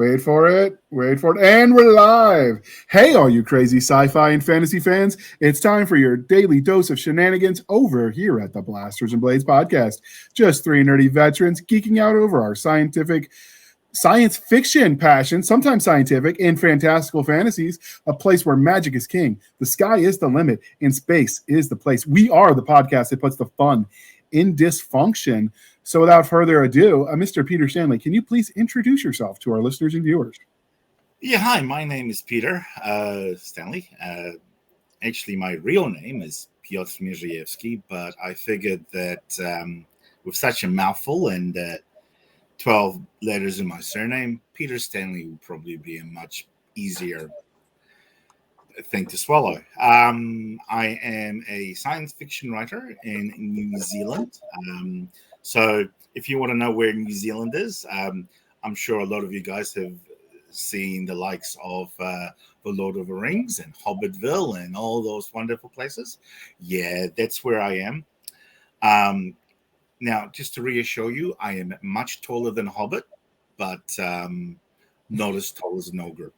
Wait for it. And we're live. Hey, all you crazy sci-fi and fantasy fans. It's time for your daily dose of shenanigans over here at the Blasters and Blades podcast. Just three nerdy veterans geeking out over our science fiction passion, sometimes scientific, and fantastical fantasies, a place where magic is king. The sky is the limit, and space is the place. We are the podcast that puts the fun in dysfunction. So without further ado, Mr. Peter Stanley, can you please introduce yourself to our listeners and viewers? Yeah, hi, my name is Peter Stanley. Actually, my real name is Piotr Mierzejewski, but I figured that with such a mouthful and 12 letters in my surname, Peter Stanley would probably be a much easier thing to swallow. I am a science fiction writer in New Zealand. So if you want to know where New Zealand is, I'm sure a lot of you guys have seen the likes of The Lord of the Rings and Hobbitville and all those wonderful places. Yeah, that's where I am. Now, just to reassure you, I am much taller than a Hobbit, but not as tall as an ogre.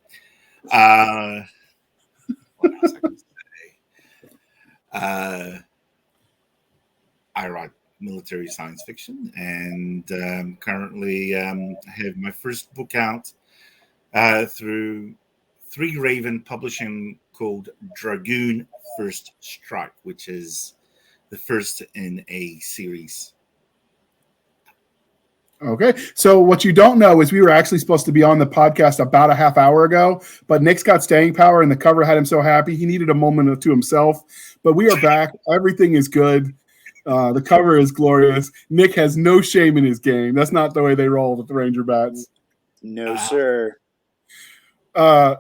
What else I can say? I write military science fiction, and currently have my first book out through Three Raven Publishing called Dragoon First Strike, which is the first in a series. Okay, so what you don't know is we were actually supposed to be on the podcast about a half hour ago, but Nick's got staying power, and the cover had him so happy he needed a moment to himself. But we are back. Everything is good. The cover is glorious. Nick has no shame in his game. That's not the way they roll with the Ranger Bats. No, sir. Are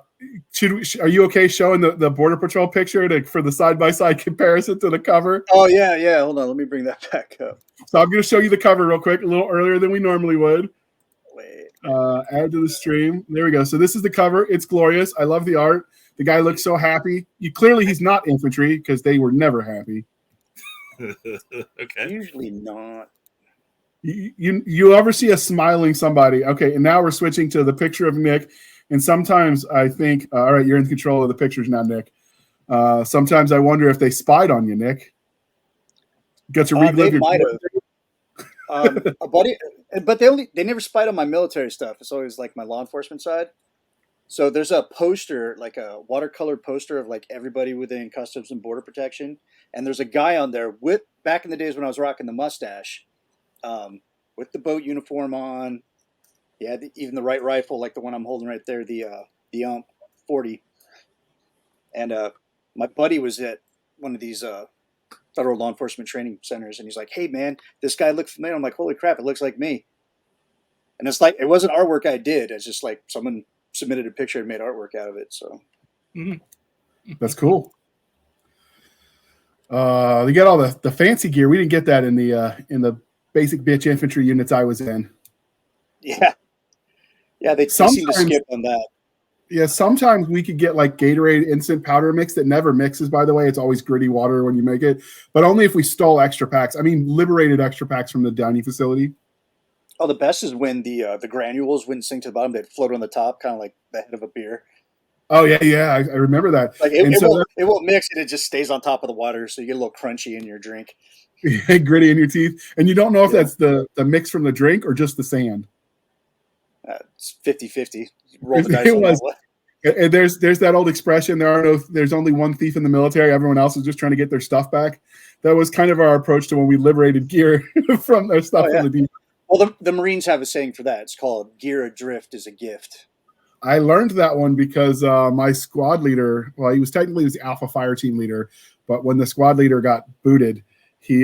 you okay showing the Border Patrol picture for the side-by-side comparison to the cover? Oh, yeah. Hold on. Let me bring that back up. So I'm going to show you the cover real quick, a little earlier than we normally would. Wait. Add to the stream. There we go. So this is the cover. It's glorious. I love the art. The guy looks so happy. Clearly he's not infantry because they were never happy. Okay. Usually not. You ever see a smiling somebody? Okay, and now we're switching to the picture of Nick. And sometimes I think, all right, you're in control of the pictures now, Nick. Sometimes I wonder if they spied on you, Nick. Got to relive they might have. A buddy, but they never spied on my military stuff. It's always like my law enforcement side. So there's a poster, like a watercolor poster of like everybody within Customs and Border Protection, and there's a guy on there with back in the days when I was rocking the mustache, with the boat uniform on. Yeah, even the right rifle, like the one I'm holding right there, the 40. And my buddy was at one of these federal law enforcement training centers, and he's like, "Hey, man, this guy looked familiar." I'm like, "Holy crap, it looks like me." And it's like, it wasn't artwork I did. It's just like someone submitted a picture and made artwork out of it. So that's cool. They got all the fancy gear. We didn't get that in the basic bitch infantry units I was in. Yeah, they seem to skip on that. Yeah, sometimes we could get like Gatorade instant powder mix that never mixes, by the way. It's always gritty water when you make it, but only if we stole extra packs. I mean, liberated extra packs from the Downey facility. Oh, the best is when the granules wouldn't sink to the bottom. They'd float on the top, kind of like the head of a beer. Oh, yeah, I remember that. Like it won't mix, and it just stays on top of the water, so you get a little crunchy in your drink. Gritty in your teeth. And you don't know if that's the mix from the drink or just the sand. It's 50-50. Roll the dice on that one. And there's that old expression, there's only one thief in the military, everyone else is just trying to get their stuff back. That was kind of our approach to when we liberated gear from their stuff from the deep. Well, the Marines have a saying for that. It's called "Gear adrift is a gift." I learned that one because my squad leader, well, he was the Alpha Fire Team leader, but when the squad leader got booted, he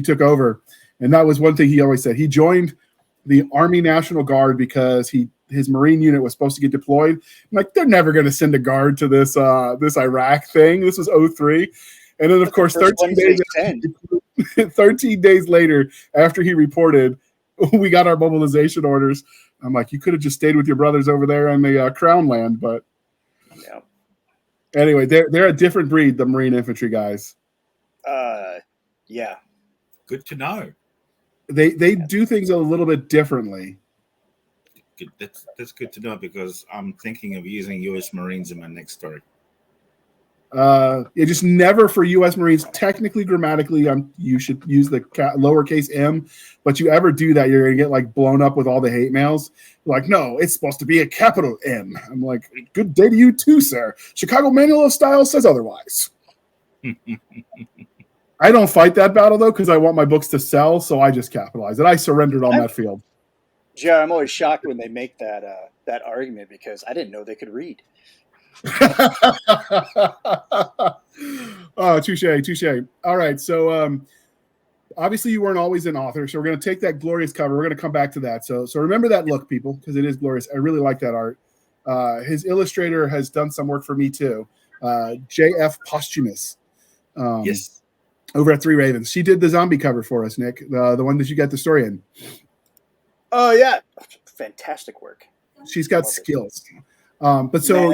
took over, and that was one thing he always said. He joined the Army National Guard because his Marine unit was supposed to get deployed. I'm like, they're never going to send a guard to this Iraq thing. This was 2003. And then, of course, 13 days later, after he reported, we got our mobilization orders. I'm like, you could have just stayed with your brothers over there on the Crown land. But yeah. Anyway, they're a different breed, the Marine infantry guys. Yeah. Good to know. They do things a little bit differently. good. That's good to know because I'm thinking of using U.S. Marines in my next story. Just never for U.S. Marines. Technically, grammatically, you should use the lowercase m, but you ever do that, you're gonna get like blown up with all the hate mails. Like, no, it's supposed to be a capital M. I'm like, good day to you too, sir. Chicago Manual of Style says otherwise. I don't fight that battle though because I want my books to sell, so I just capitalize it. I surrendered on that field. Yeah, I'm always shocked when they make that argument because I didn't know they could read. Oh, touche. All right, so obviously you weren't always an author, so we're going to take that glorious cover. We're going to come back to that. So remember that look, people, because it is glorious. I really like that art. His illustrator has done some work for me too. J.F. Posthumous. Yes. Over at Three Ravens. She did the zombie cover for us, Nick, the one that you got the story in. Oh, yeah. Fantastic work. She's got skills. But so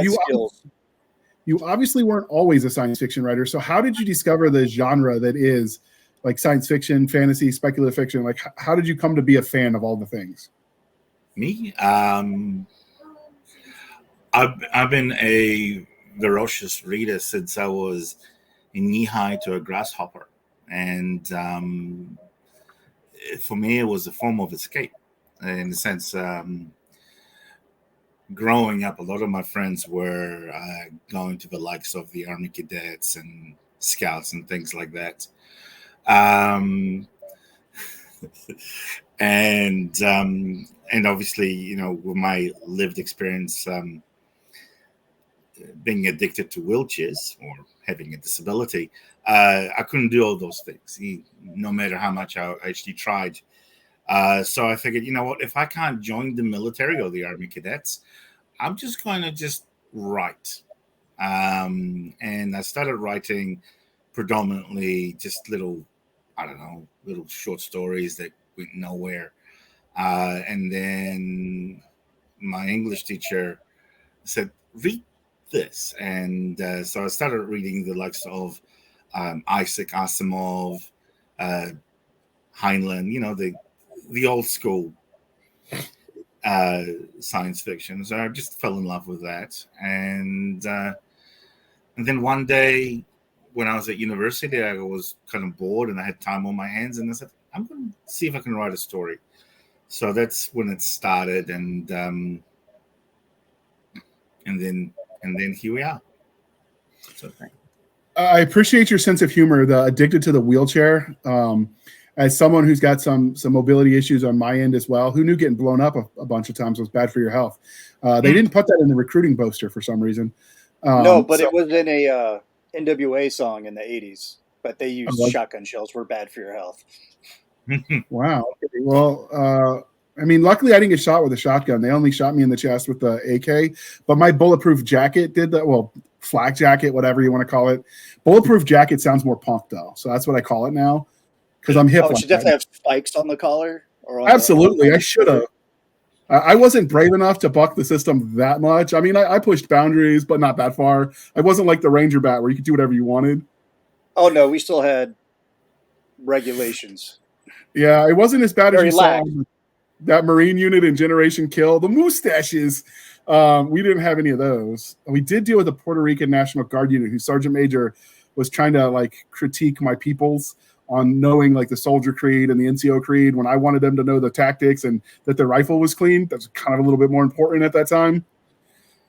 you obviously weren't always a science fiction writer. So how did you discover the genre that is like science fiction, fantasy, speculative fiction? Like, how did you come to be a fan of all the things? Me? I've been a voracious reader since I was knee high to a grasshopper. And for me, it was a form of escape. In the sense, growing up, a lot of my friends were going to the likes of the Army Cadets and Scouts and things like that. And obviously, you know, with my lived experience being addicted to wheelchairs or having a disability, I couldn't do all those things, no matter how much I actually tried. So I figured, you know what, if I can't join the military or the Army Cadets, I'm just going to just write. And I started writing predominantly just little short stories that went nowhere. And then my English teacher said, read this. And so I started reading the likes of Isaac Asimov, Heinlein, you know, the old school science fiction. So I just fell in love with that. And then one day when I was at university, I was kind of bored and I had time on my hands, and I said, I'm going to see if I can write a story. So that's when it started, and then here we are. So I appreciate your sense of humor. The addicted to the wheelchair. As someone who's got some mobility issues on my end as well, who knew getting blown up a bunch of times was bad for your health. They didn't put that in the recruiting poster for some reason. No, but it was in a NWA song in the 80s. But they used shotgun shells were bad for your health. Wow. Okay. Well, I mean, luckily I didn't get shot with a shotgun. They only shot me in the chest with the AK. But my bulletproof jacket did that. Well, flak jacket, whatever you want to call it. Bulletproof jacket sounds more punk, though. So that's what I call it now. Because I'm hip. Oh, it should definitely have spikes on the collar. Absolutely, I should have. I wasn't brave enough to buck the system that much. I mean, I pushed boundaries, but not that far. I wasn't like the Ranger Bat where you could do whatever you wanted. Oh no, we still had regulations. Yeah, it wasn't as bad as you saw that Marine unit in Generation Kill. The mustaches. We didn't have any of those. We did deal with a Puerto Rican National Guard unit whose Sergeant Major was trying to like critique my peoples on knowing like the soldier creed and the NCO creed when I wanted them to know the tactics and that their rifle was clean. That's kind of a little bit more important at that time.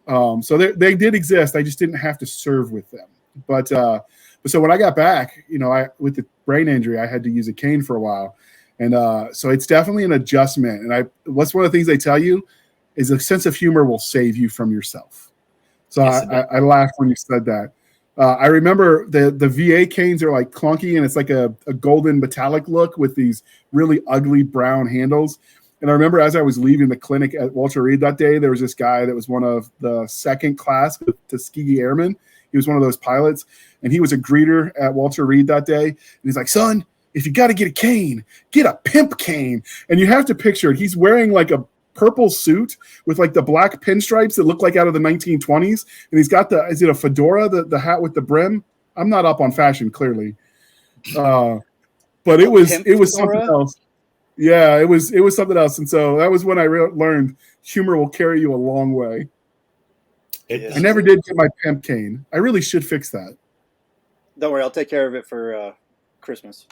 So they did exist. I just didn't have to serve with them. But so when I got back, you know, with the brain injury, I had to use a cane for a while. And so it's definitely an adjustment. And what's one of the things they tell you is a sense of humor will save you from yourself. So yes, I laughed when you said that. I remember the VA canes are like clunky and it's like a golden metallic look with these really ugly brown handles. And I remember as I was leaving the clinic at Walter Reed that day, there was this guy that was one of the second class Tuskegee Airmen. He was one of those pilots, and he was a greeter at Walter Reed that day. And he's like, son, if you got to get a cane, get a pimp cane. And you have to picture it. He's wearing like a purple suit with like the black pinstripes that look like out of the 1920s. And he's got is it a fedora, the hat with the brim? I'm not up on fashion, clearly. But it was something else. Yeah, it was something else, and so that was when I learned humor will carry you a long way. I never did get my pimp cane. I really should fix that. Don't worry, I'll take care of it for Christmas.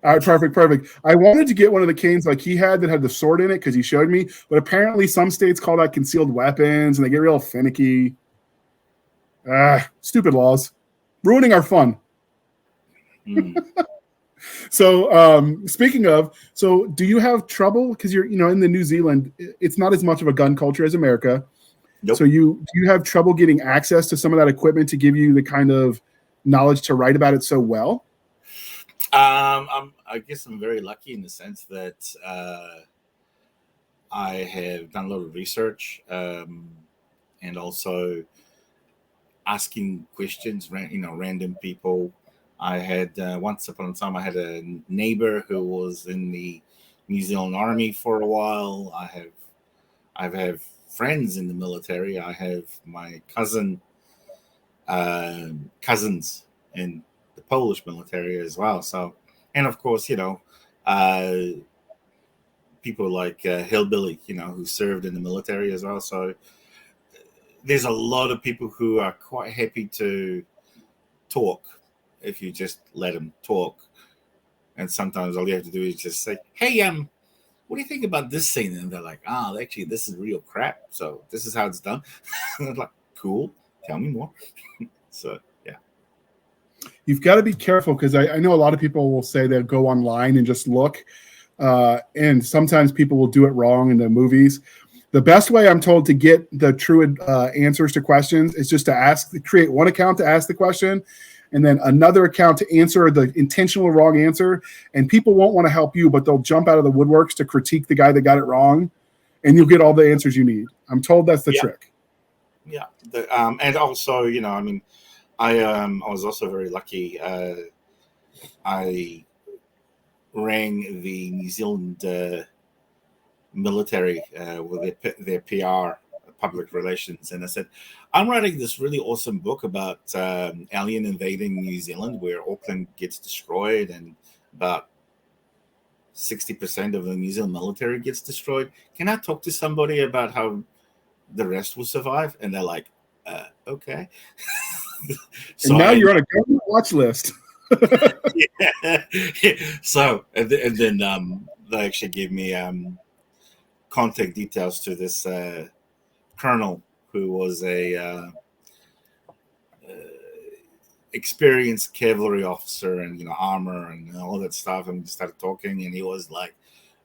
All right, perfect. I wanted to get one of the canes like he had that had the sword in it because he showed me, but apparently some states call that concealed weapons, and they get real finicky. Stupid laws, ruining our fun. So, speaking of, so do you have trouble because you're, in the New Zealand? It's not as much of a gun culture as America. Nope. So do you have trouble getting access to some of that equipment to give you the kind of knowledge to write about it so well? I guess I'm very lucky in the sense that I have done a lot of research and also asking questions, random people. I had once upon a time I had a neighbor who was in the New Zealand Army for a while. I have friends in the military. I have my cousins in the Polish military as well. So, and of course, people like Hillbilly, who served in the military as well. So there's a lot of people who are quite happy to talk if you just let them talk. And sometimes all you have to do is just say, hey, what do you think about this scene? And they're like, actually, this is real crap. So this is how it's done. And I'm like, cool. Tell me more. So, yeah. You've got to be careful because I know a lot of people will say they'll go online and just look. And sometimes people will do it wrong in the movies. The best way I'm told to get the true answers to questions is just to create one account to ask the question and then another account to answer the intentional wrong answer. And people won't want to help you, but they'll jump out of the woodworks to critique the guy that got it wrong, and you'll get all the answers you need. I'm told that's the trick. Yeah. And also, I was also very lucky. I rang the New Zealand military with their PR, public relations, and I said, I'm writing this really awesome book about alien invading New Zealand, where Auckland gets destroyed and about 60% of the New Zealand military gets destroyed. Can I talk to somebody about how the rest will survive? And they're like, okay. So and now you're on a government watch list. Yeah. So and then they actually gave me contact details to this colonel who was a experienced cavalry officer and armor and all that stuff, and we started talking, and he was like,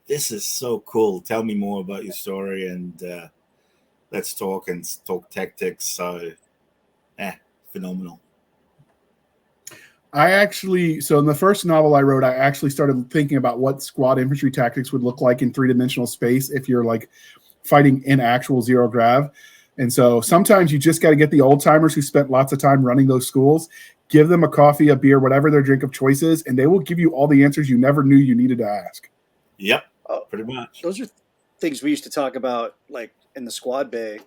this is so cool, tell me more about your story, and let's talk tactics. So phenomenal. So in the first novel I wrote, I actually started thinking about what squad infantry tactics would look like in three-dimensional space if you're like fighting in actual zero grav. And so sometimes you just got to get the old timers who spent lots of time running those schools, give them a coffee, a beer, whatever their drink of choice is, and they will give you all the answers you never knew you needed to ask. Yep, pretty much. Those are things we used to talk about, like in the squad bay,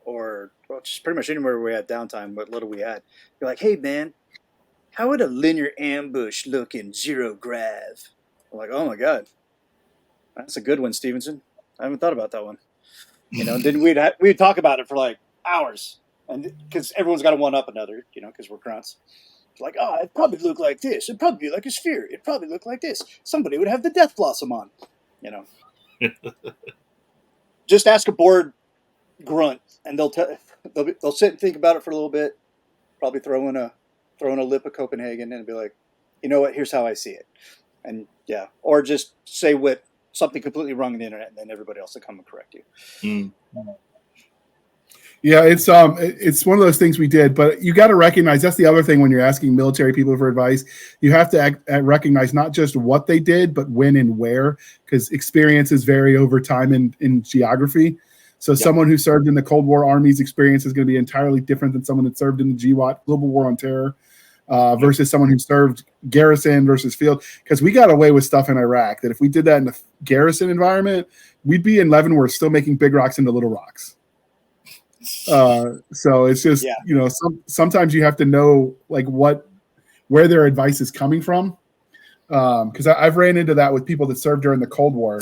or just pretty much anywhere we had downtime, what little we had. You're like, hey man, how would a linear ambush look in zero grav? I'm like, oh my god, that's a good one, Stevenson. I haven't thought about that one. Then we'd talk about it for like hours, and because everyone's got to one up another, because we're grunts. It's like, it'd probably look like this. It'd probably be like a sphere. It'd probably look like this. Somebody would have the death blossom on, Just ask a bored grunt, and they'll sit and think about it for a little bit. Probably throw in a lip of Copenhagen and be like, you know what? Here's how I see it, and or just say something completely wrong on the internet, and then everybody else will come and correct you. Yeah, it's one of those things we did, but you got to recognize that's the other thing when you're asking military people for advice. You have to recognize not just what they did, but when and where, because experiences vary over time in geography. So someone who served in the Cold War Army's experience is going to be entirely different than someone that served in the GWOT, Global War on Terror, versus someone who served garrison versus field. Because we got away with stuff in Iraq that if we did that in the garrison environment, we'd be in Leavenworth still making big rocks into little rocks. So it's just, sometimes you have to know like where their advice is coming from. Because I've ran into that with people that served during the Cold War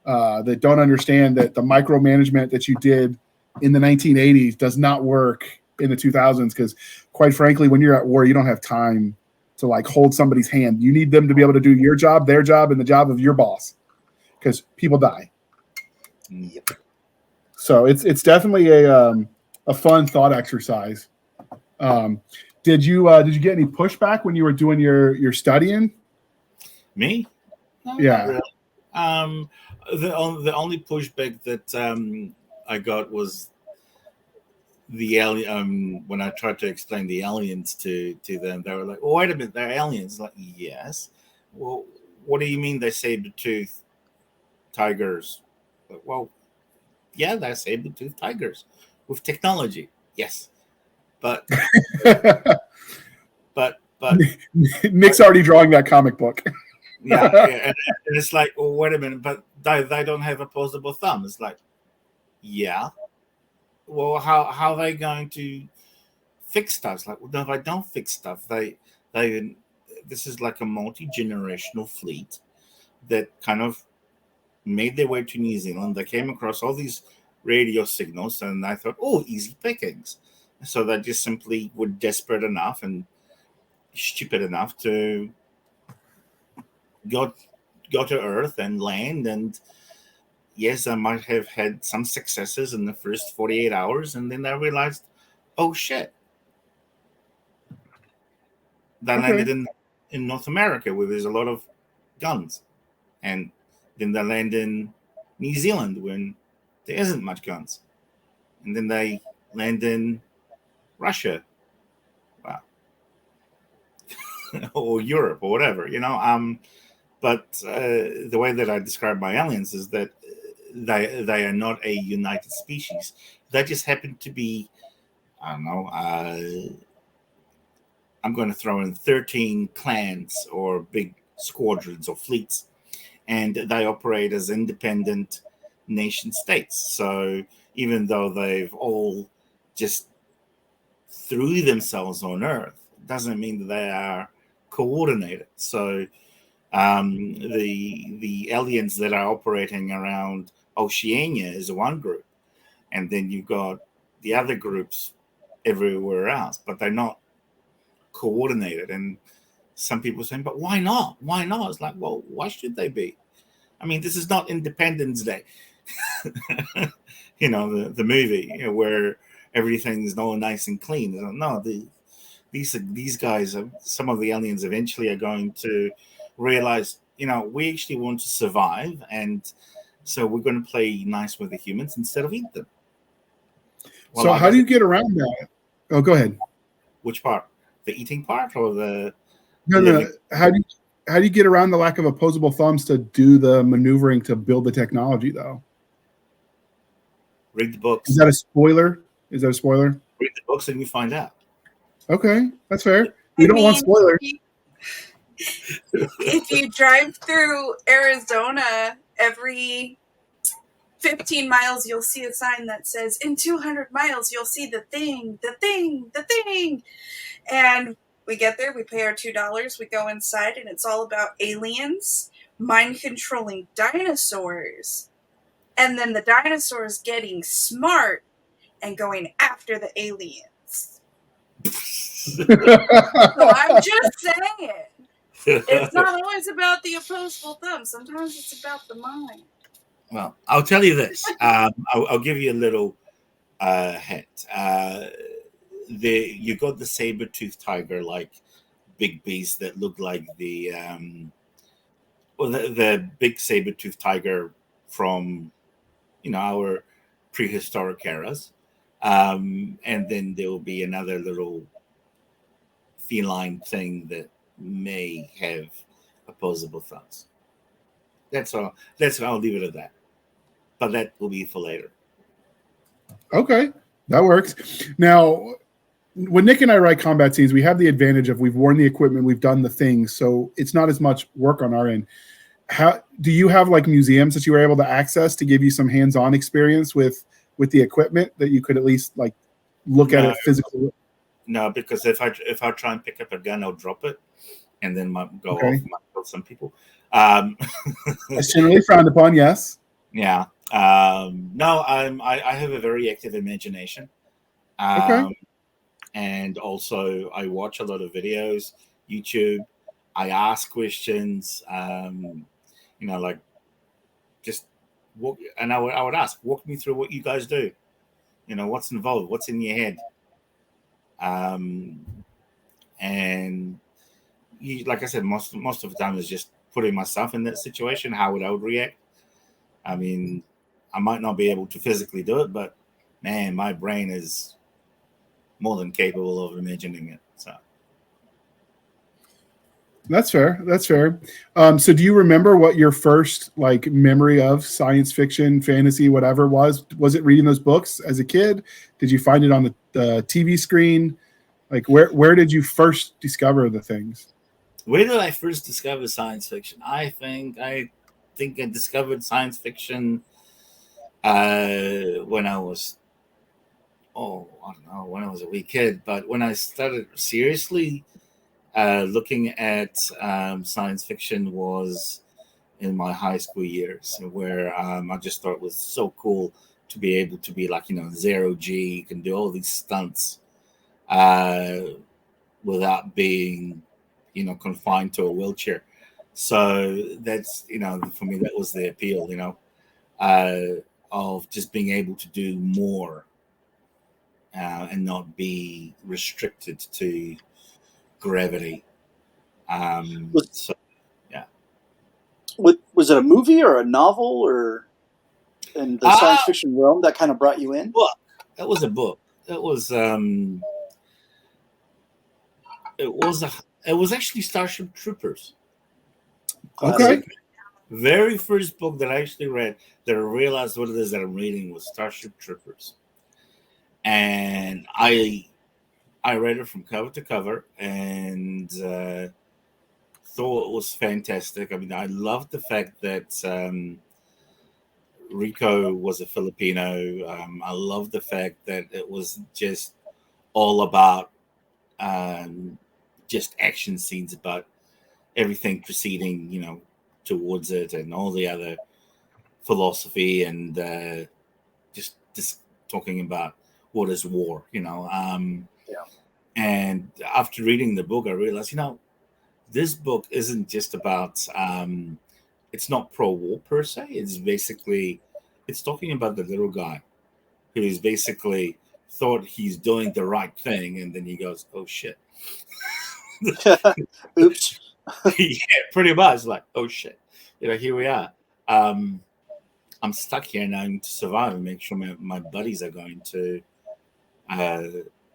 that don't understand that the micromanagement that you did in the 1980s does not work in the 2000s. Because quite frankly, when you're at war, you don't have time to like hold somebody's hand. You need them to be able to do your job, their job, and the job of your boss, because people die. Yep. So it's definitely a fun thought exercise. Did you get any pushback when you were doing your studying? Me? No, Yeah. not really. The only pushback that I got was the alien. When I tried to explain the aliens to them, they were like, "Oh, wait a minute, they're aliens." Like, yes. Well, what do you mean they saber-toothed tigers? Like, well, yeah, they're saber-toothed tigers with technology. Yes, but Nick's already drawing that comic book. yeah, and it's like, well, wait a minute, but they don't have opposable thumb. It's like, yeah. Well, how are they going to fix stuff? It's like, well, no, they don't fix stuff. They this is like a multi-generational fleet that kind of made their way to New Zealand. They came across all these radio signals, and I thought, oh, easy pickings. So they just simply were desperate enough and stupid enough to go to Earth and land. And yes, I might have had some successes in the first 48 hours, and then I realized, oh shit, they landed in North America where there's a lot of guns, and then they land in New Zealand when there isn't much guns, and then they land in Russia, wow, or Europe or whatever, But the way that I describe my aliens is that they are not a united species. They just happen to be, I don't know, I'm going to throw in 13 clans or big squadrons or fleets, and they operate as independent nation states. So even though they've all just threw themselves on Earth, it doesn't mean that they are coordinated. So the aliens that are operating around Oceania is one group, and then you've got the other groups everywhere else, but they're not coordinated. And some people are saying, but why not? Why not? It's like, well, why should they be? I mean, this is not Independence Day. The movie, where everything's all nice and clean. No, these guys, some of the aliens eventually are going to realize, we actually want to survive, and so we're going to play nice with the humans instead of eat them. Well, so how do you get around that? Oh, go ahead. Which part? The eating part or the... No. How do you get around the lack of opposable thumbs to do the maneuvering to build the technology, though? Read the books. Is that a spoiler? Read the books and you find out. Okay, that's fair. We don't want spoilers. If you drive through Arizona, every 15 miles, you'll see a sign that says, in 200 miles, you'll see the thing. And we get there, we pay our $2, we go inside, and it's all about aliens, mind-controlling dinosaurs, and then the dinosaurs getting smart and going after the aliens. So I'm just saying. It's not always about the opposable thumb. Sometimes it's about the mind. Well, I'll tell you this. I'll give you a little hint. You got the saber-toothed tiger, like big beasts that look like the big saber-toothed tiger from our prehistoric eras, and then there will be another little feline thing that may have opposable thumbs. That's all. I'll leave it at that. But that will be for later. Okay, that works. Now, when Nick and I write combat scenes, we have the advantage of we've worn the equipment, we've done the things, so it's not as much work on our end. How do you have like museums that you were able to access to give you some hands-on experience with the equipment that you could at least like look at it physically? No, because if I try and pick up a gun, I'll drop it. and then might go Okay. off, might kill some people. Um, That's generally frowned upon. Yes. yeah. No, I have a very active imagination. Okay. And also I watch a lot of videos, YouTube. I ask questions, like just walk, and I would ask, walk me through what you guys do. What's involved, what's in your head, and like I said, most of the time is just putting myself in that situation, how I would react. I mean, I might not be able to physically do it, but man, my brain is more than capable of imagining it. So. That's fair. That's fair. So do you remember what your first memory of science fiction, fantasy, whatever was? Was it reading those books as a kid? Did you find it on the TV screen? Where did you first discover the things? Where did I first discover science fiction? I think I discovered science fiction when I was I don't know, when I was a wee kid, but when I started seriously looking at science fiction was in my high school years, where I just thought it was so cool to be able to be zero G. You can do all these stunts without being, confined to a wheelchair. So that's, for me, that was the appeal, of just being able to do more and not be restricted to gravity. So yeah. Was it a movie or a novel or in the science fiction realm that kind of brought you in? Book. It was a book. It was actually Starship Troopers. Okay. Very first book that I actually read that I realized what it is that I'm reading was Starship Troopers. And I read it from cover to cover and thought it was fantastic. I mean, I loved the fact that Rico was a Filipino. I loved the fact that it was just all about just action scenes, about everything proceeding, towards it, and all the other philosophy and just talking about what is war, And after reading the book, I realized, this book isn't just about it's not pro-war per se. It's talking about the little guy who's basically thought he's doing the right thing, and then he goes, oh shit. Oops. Yeah, pretty much, like, oh shit, here we are. I'm stuck here now to survive and make sure my buddies are going to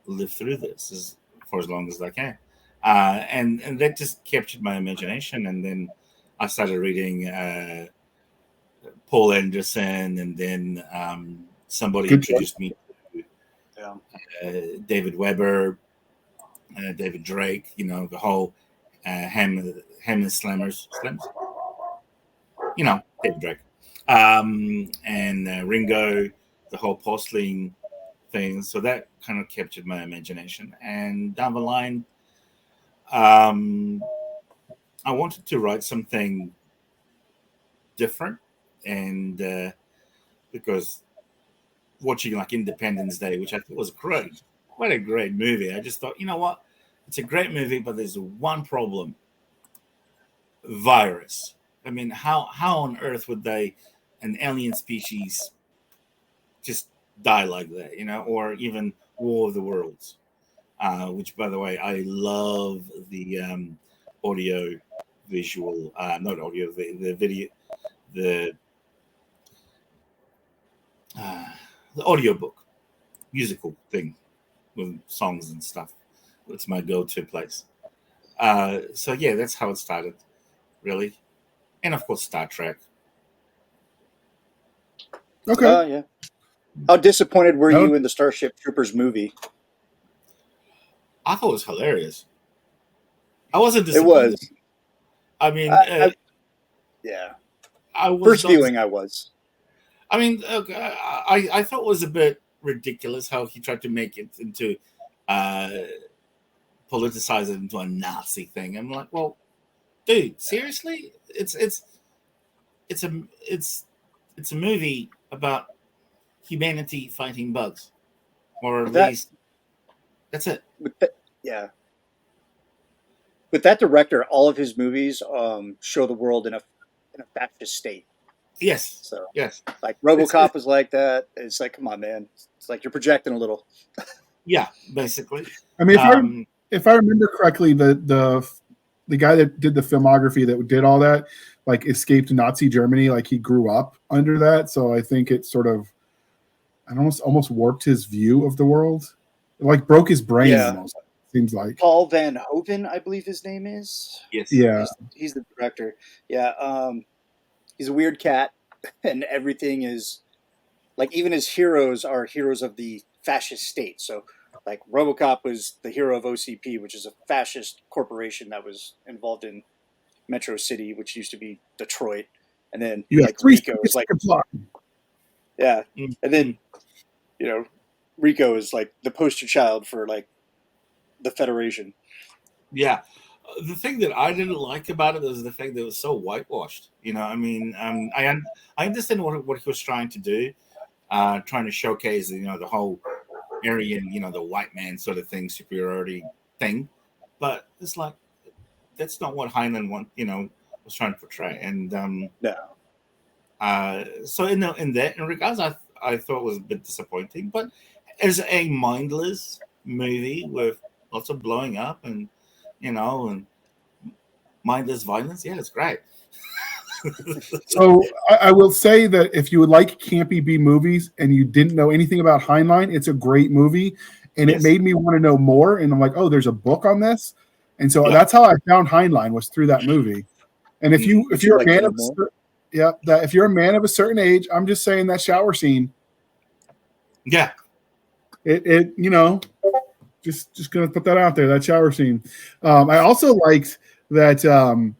live through this for as long as I can. And that just captured my imagination. And then I started reading Paul Anderson, and then somebody introduced me to David Weber, David Drake, the whole Hammond Slammers, David Drake, and Ringo, the whole porcelain thing. So that kind of captured my imagination. And down the line, I wanted to write something different, and because watching Independence Day, which I thought was great, what a great movie. I just thought, you know what, it's a great movie, but there's one problem: virus. I mean, how on earth would an alien species just die like that, or even War of the Worlds, which, by the way, I love the audio visual, not audio, the video, the audiobook, musical thing with songs and stuff. It's my go-to place. So yeah, that's how it started, really. And of course, Star Trek. Okay. Yeah. How disappointed were you in the Starship Troopers movie? I thought it was hilarious. I wasn't disappointed. It was. I mean, yeah. First viewing, I was. I mean, I thought it was a bit ridiculous how he tried to make it into politicize it into a Nazi thing. I'm like, well, dude, seriously? It's a movie about humanity fighting bugs, or at least that's it. Yeah. With that director, all of his movies show the world in a fascist state. Yes. So yes, like RoboCop was like that. It's like, come on, man. It's like you're projecting a little. Yeah, basically. I mean, if I remember correctly, the guy that did the filmography that did all that, like, escaped Nazi Germany. Like, he grew up under that, so I think it sort of, I almost warped his view of the world. It, like, broke his brain. Yeah. Almost, seems like Paul Van Hoven, I believe his name is. Yes. Yeah. He's the director. Yeah. He's a weird cat, and everything is like, even his heroes are heroes of the fascist state. So like RoboCop was the hero of OCP, which is a fascist corporation that was involved in Metro City, which used to be Detroit. And then Rico is like, yeah. And then, Rico is like the poster child for like the Federation. Yeah. The thing that I didn't like about it is the fact that it was so whitewashed. I mean, I understand what he was trying to do, trying to showcase, the whole Aryan, the white man sort of thing, superiority thing. But it's like, that's not what Heinlein was trying to portray. And so in that regards, I thought it was a bit disappointing. But as a mindless movie with lots of blowing up and and mindless violence, yeah, it's great. So I will say that if you would like campy B movies and you didn't know anything about Heinlein, it's a great movie, and it made me want to know more. And I'm like, oh, there's a book on this, and so that's how I found Heinlein, was through that movie. And if you're a man of if you're a man of a certain age, I'm just saying that shower scene. Yeah, it just gonna put that out there. That shower scene. I also liked that.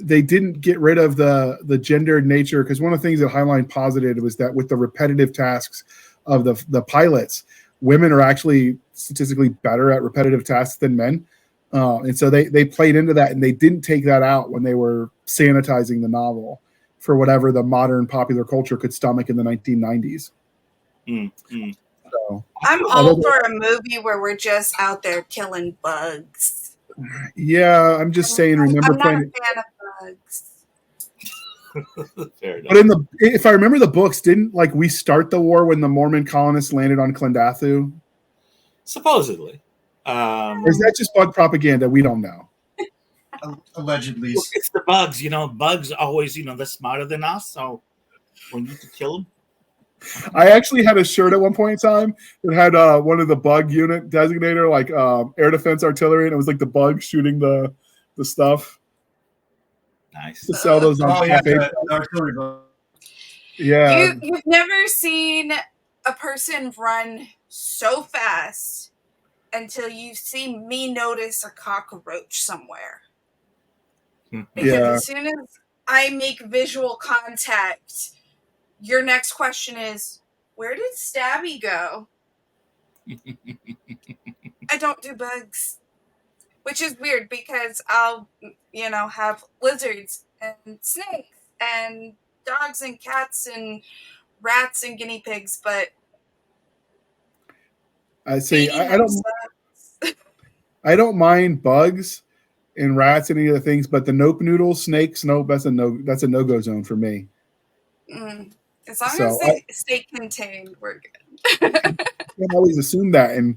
They didn't get rid of the gendered nature, because one of the things that Heinlein posited was that with the repetitive tasks of the pilots, women are actually statistically better at repetitive tasks than men, and so they played into that, and they didn't take that out when they were sanitizing the novel for whatever the modern popular culture could stomach in the 1990s. So, I'm all for a movie where we're just out there killing bugs. Yeah, I'm just saying. Remember, I'm not a fan of bugs. Fair enough. But if I remember the books, didn't we start the war when the Mormon colonists landed on Clendathu? Supposedly. Or is that just bug propaganda? We don't know. Allegedly. Look, it's the bugs. Bugs always, they're smarter than us, so we need to kill them. I actually had a shirt at one point in time that had one of the bug unit designator, like air defense artillery, and it was like the bug shooting the stuff. Nice. To sell those on artillery bug. Yeah. You've never seen a person run so fast until you see me notice a cockroach somewhere. Because as soon as I make visual contact, your next question is, where did Stabby go? I don't do bugs. Which is weird, because I'll, have lizards and snakes and dogs and cats and rats and guinea pigs, but I see. I don't mind bugs and rats and any of the things, but the nope noodles, snakes, nope, that's a no-go zone for me. As long as they stay contained, we're good. I always assume that, and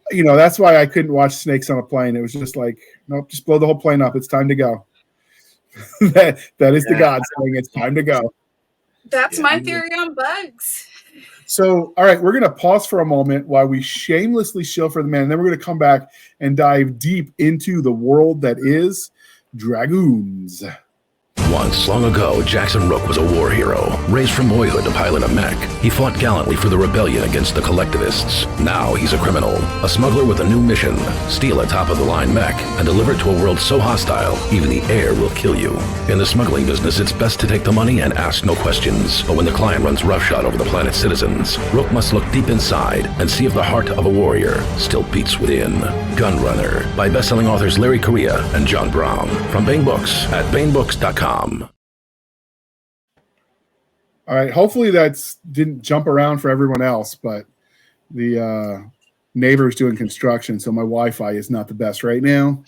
that's why I couldn't watch snakes on a plane. It was just like, nope, just blow the whole plane up. It's time to go. that is the God saying it's time to go. That's my theory on bugs. So, all right, we're going to pause for a moment while we shamelessly shill for the man, and then we're going to come back and dive deep into the world that is Dragoons. Once, long ago, Jackson Rook was a war hero, raised from boyhood to pilot a mech. He fought gallantly for the rebellion against the collectivists. Now he's a criminal, a smuggler with a new mission: steal a top-of-the-line mech and deliver it to a world so hostile, even the air will kill you. In the smuggling business, it's best to take the money and ask no questions. But when the client runs roughshod over the planet's citizens, Rook must look deep inside and see if the heart of a warrior still beats within. Gunrunner, by best-selling authors Larry Correia and John Brown. From Bain Books at bainbooks.com. All right. Hopefully that didn't jump around for everyone else, but the neighbor's doing construction, so my Wi-Fi is not the best right now.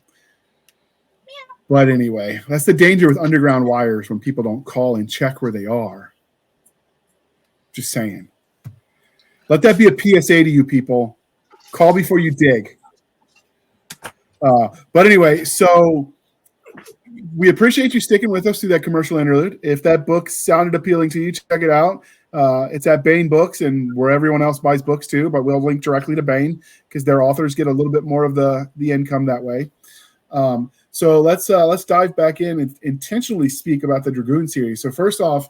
But anyway, that's the danger with underground wires when people don't call and check where they are. Just saying. Let that be a PSA to you people. Call before you dig. But anyway, so we appreciate you sticking with us through that commercial interlude. If that book sounded appealing to you, check it out. It's at Bain Books and where everyone else buys books too, but we'll link directly to Bain because their authors get a little bit more of the income that way. So let's dive back in and intentionally speak about the Dragoon series. So first off,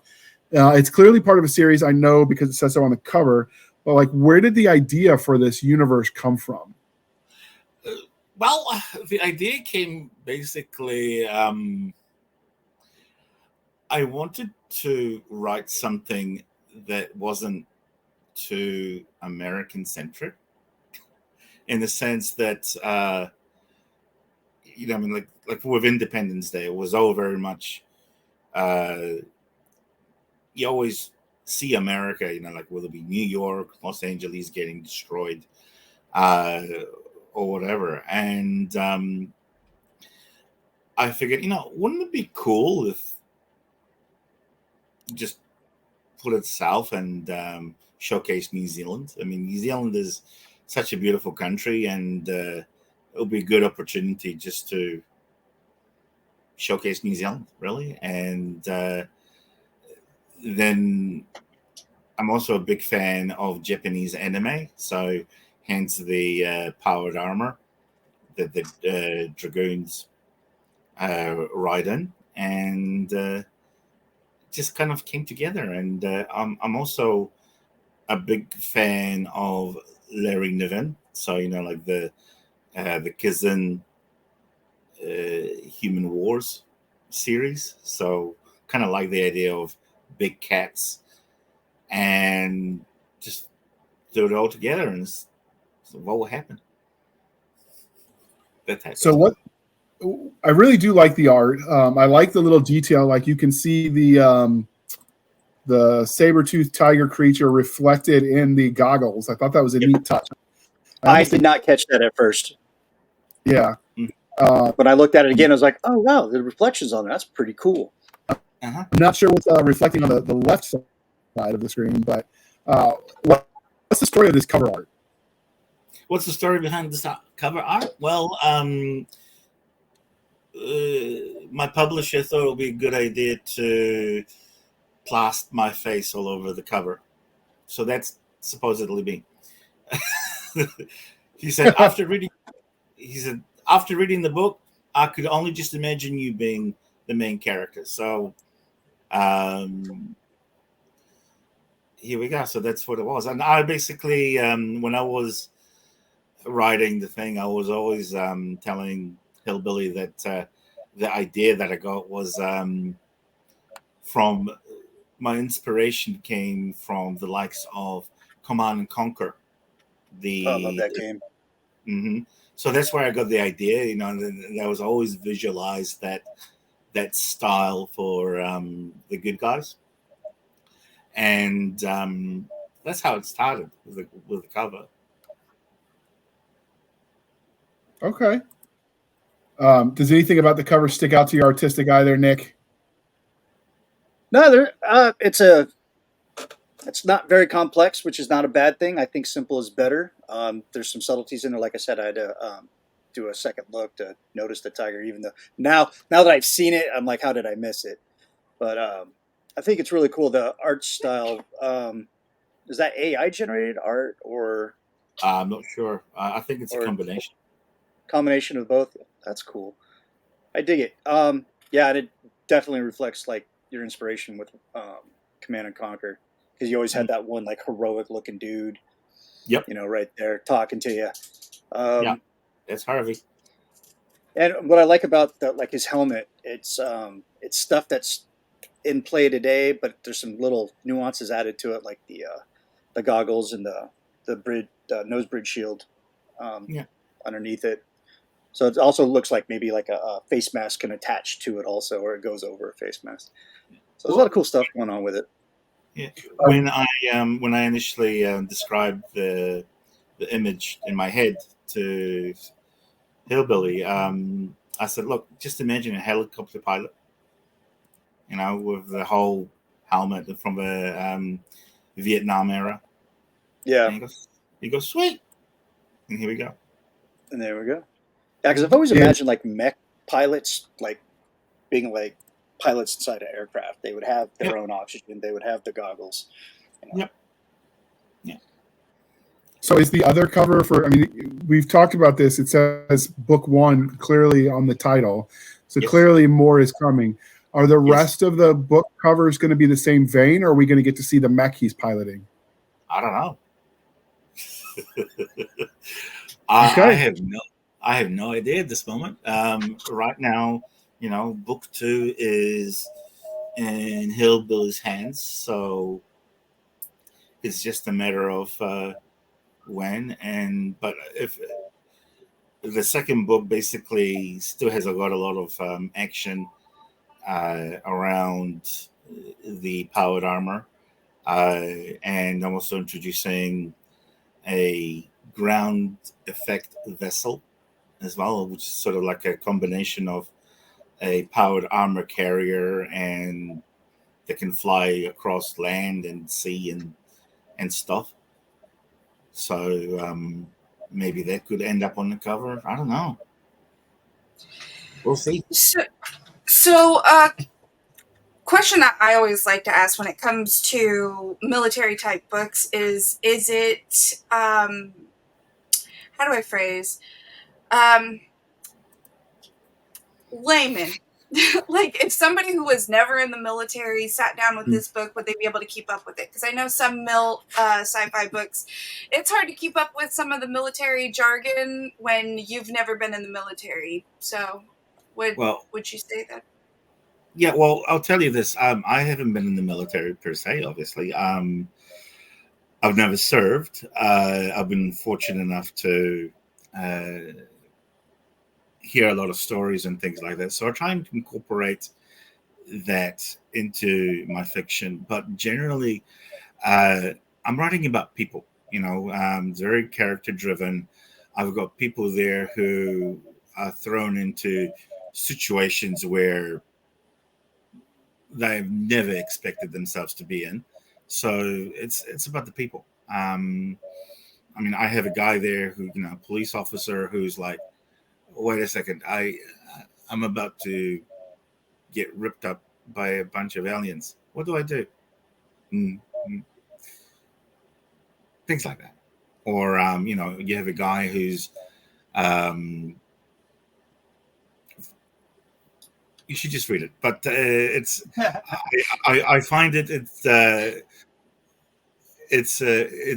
it's clearly part of a series, I know, because it says so on the cover, but like, where did the idea for this universe come from? Well, the idea came basically, I wanted to write something that wasn't too American-centric, in the sense that, I mean, like with Independence Day, it was all very much, you always see America, like whether it be New York, Los Angeles getting destroyed, or whatever. And I figured, wouldn't it be cool if just put it south and showcase New Zealand? I mean, New Zealand is such a beautiful country, and it'll be a good opportunity just to showcase New Zealand, really. And then I'm also a big fan of Japanese anime, so hence the powered armor that the Dragoons ride in, and just kind of came together. And I'm also a big fan of Larry Niven, so like the Kizin Human Wars series. So kind of like the idea of big cats, and just threw it all together, and so what will happen? So what? I really do like the art. I like the little detail. Like you can see the saber-toothed tiger creature reflected in the goggles. I thought that was a neat touch. I did not catch that at first. Yeah. When I looked at it again, I was like, oh, wow, the reflections on there. That's pretty cool. I'm not sure what's reflecting on the left side of the screen, but what's the story of this cover art? What's the story behind this cover art? Well, my publisher thought it would be a good idea to plaster my face all over the cover. So that's supposedly me. He said, after reading the book, I could only just imagine you being the main character. So here we go. So that's what it was. And I basically, when I was writing the thing, I was always telling Hillbilly that the idea that I got was from my inspiration came from the likes of Command and Conquer. I love that game. Mm-hmm. So that's where I got the idea. And I was always visualized that style for the good guys, and that's how it started with the cover. Okay. Does anything about the cover stick out to your artistic eye there, Nick? No, it's not very complex, which is not a bad thing. I think simple is better. There's some subtleties in there. Like I said, I had to do a second look to notice the tiger, even though now that I've seen it, I'm like, how did I miss it? But I think it's really cool. The art style, is that AI generated art or? I'm not sure. I think it's a combination. Combination of both. That's cool. I dig it. Yeah, definitely reflects like your inspiration with Command and Conquer, because you always had that one like heroic looking dude. Yep. Right there talking to you. Yeah, that's Harvey. And what I like about like his helmet, it's stuff that's in play today, but there's some little nuances added to it, like the goggles and the nose bridge shield underneath it. So it also looks like maybe like a face mask can attach to it also, or it goes over a face mask. So there's a lot of cool stuff going on with it. Yeah. When I initially described the image in my head to Hillbilly, I said, "Look, just imagine a helicopter pilot, with the whole helmet from the Vietnam era." Yeah. And he goes, sweet, and here we go. And there we go. Yeah, because I've always imagined like mech pilots like being like pilots inside an aircraft. They would have their own oxygen. They would have the goggles. Yep. Yeah. So is the other cover for? I mean, we've talked about this. It says book 1 clearly on the title, so clearly more is coming. Are the rest of the book covers going to be the same vein, or are we going to get to see the mech he's piloting? I don't know. I have no idea at this moment. Right now, book 2 is in Hillbilly's hands, so it's just a matter of when. But if the second book basically still has got a lot of action around the powered armor, and I'm also introducing a ground effect vessel as well, which is sort of like a combination of a powered armor carrier and that can fly across land and sea and stuff. So maybe that could end up on the cover. I don't know. We'll see. So question that I always like to ask when it comes to military type books is it how do I phrase layman? Like, if somebody who was never in the military sat down with this book, would they be able to keep up with it? Because I know some sci-fi books, it's hard to keep up with some of the military jargon when you've never been in the military. So would you say that? Yeah, well, I'll tell you this. I haven't been in the military per se, obviously. I've never served. I've been fortunate enough to hear a lot of stories and things like that. So I try and incorporate that into my fiction. But generally, I'm writing about people. It's very character driven. I've got people there who are thrown into situations where they've never expected themselves to be in. So it's about the people. I mean, I have a guy there who, a police officer who's like, wait a second, I'm about to get ripped up by a bunch of aliens. What do I do? Things like that. Or, you have a guy who's, you should just read it. But it's, I find it's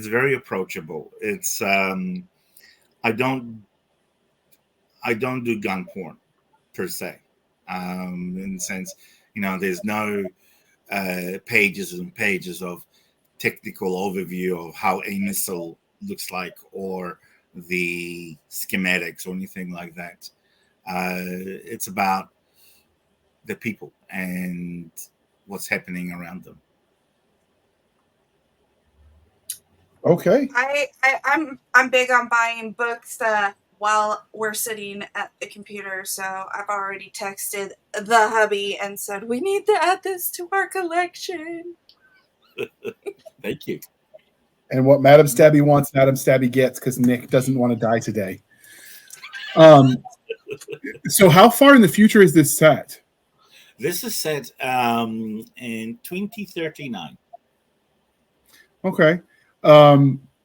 very approachable. It's, I don't do gun porn per se, in the sense, there's no pages and pages of technical overview of how a missile looks like or the schematics or anything like that. It's about the people and what's happening around them. Okay. I'm big on buying books while we're sitting at the computer, so I've already texted the hubby and said we need to add this to our collection. Thank you. And what Madam Stabby wants, Madam Stabby gets, because Nick doesn't want to die today. So how far in the future is this set? This is set in 2039. Okay.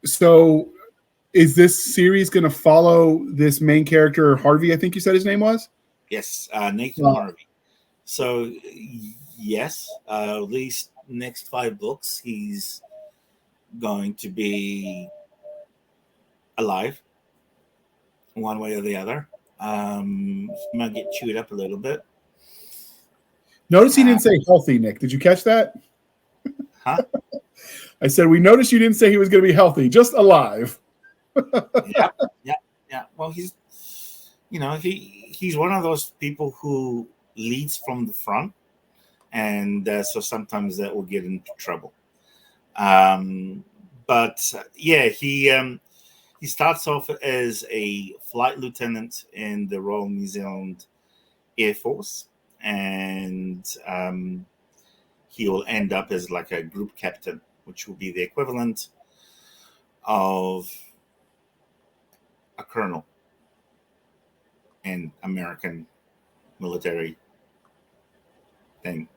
So is this series going to follow this main character, Harvey, I think you said his name was? Yes, Nathan Harvey. So yes, at least next 5 books, he's going to be alive, one way or the other. He might get chewed up a little bit. Notice he didn't say healthy, Nick. Did you catch that? Huh? I said we noticed you didn't say he was going to be healthy, just alive. Yeah. Well, he's one of those people who leads from the front, and so sometimes that will get into trouble. But yeah, he starts off as a flight lieutenant in the Royal New Zealand Air Force, and he will end up as like a group captain, which will be the equivalent of a colonel in American military thing.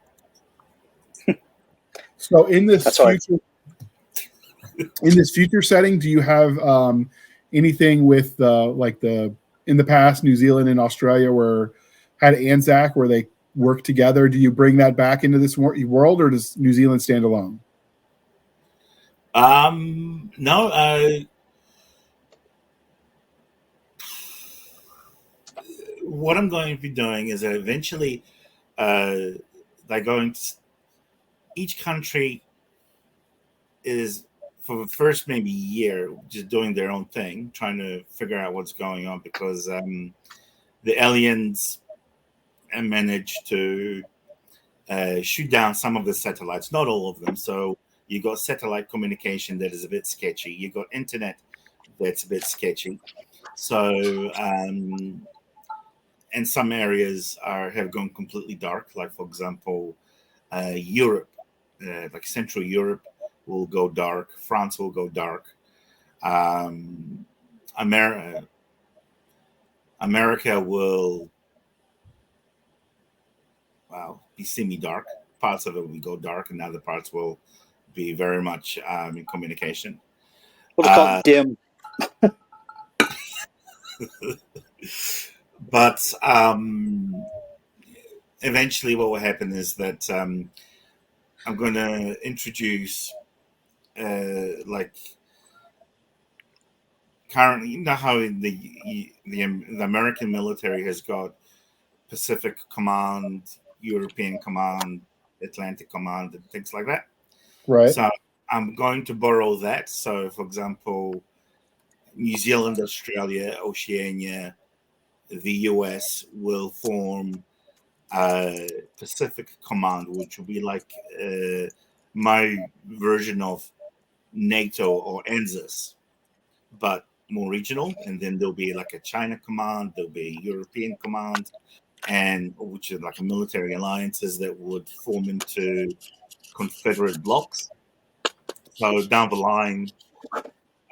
So in this That's why- future setting, do you have anything with in the past New Zealand and Australia where had Anzac where they work together? Do you bring that back into this world, or does New Zealand stand alone? No. What I'm going to be doing is that eventually they're going to, each country is for the first maybe year just doing their own thing, trying to figure out what's going on, because the aliens managed to shoot down some of the satellites, not all of them. So you got satellite communication that is a bit sketchy. You got internet that's a bit sketchy. So and some areas have gone completely dark. Like for example, Europe, like Central Europe, will go dark. France will go dark. America will, be semi-dark. Parts of it will go dark, and other parts will be very much in communication. We'll just call it dim. But eventually what will happen is that I'm going to introduce currently, you know how the American military has got Pacific Command, European Command, Atlantic Command, and things like that. Right. So I'm going to borrow that. So, for example, New Zealand, Australia, Oceania, the US will form Pacific Command, which will be like my version of NATO or ANZUS, but more regional. And then there'll be like a China Command, there'll be a European Command, and which is like a military alliances that would form into confederate blocks. So down the line,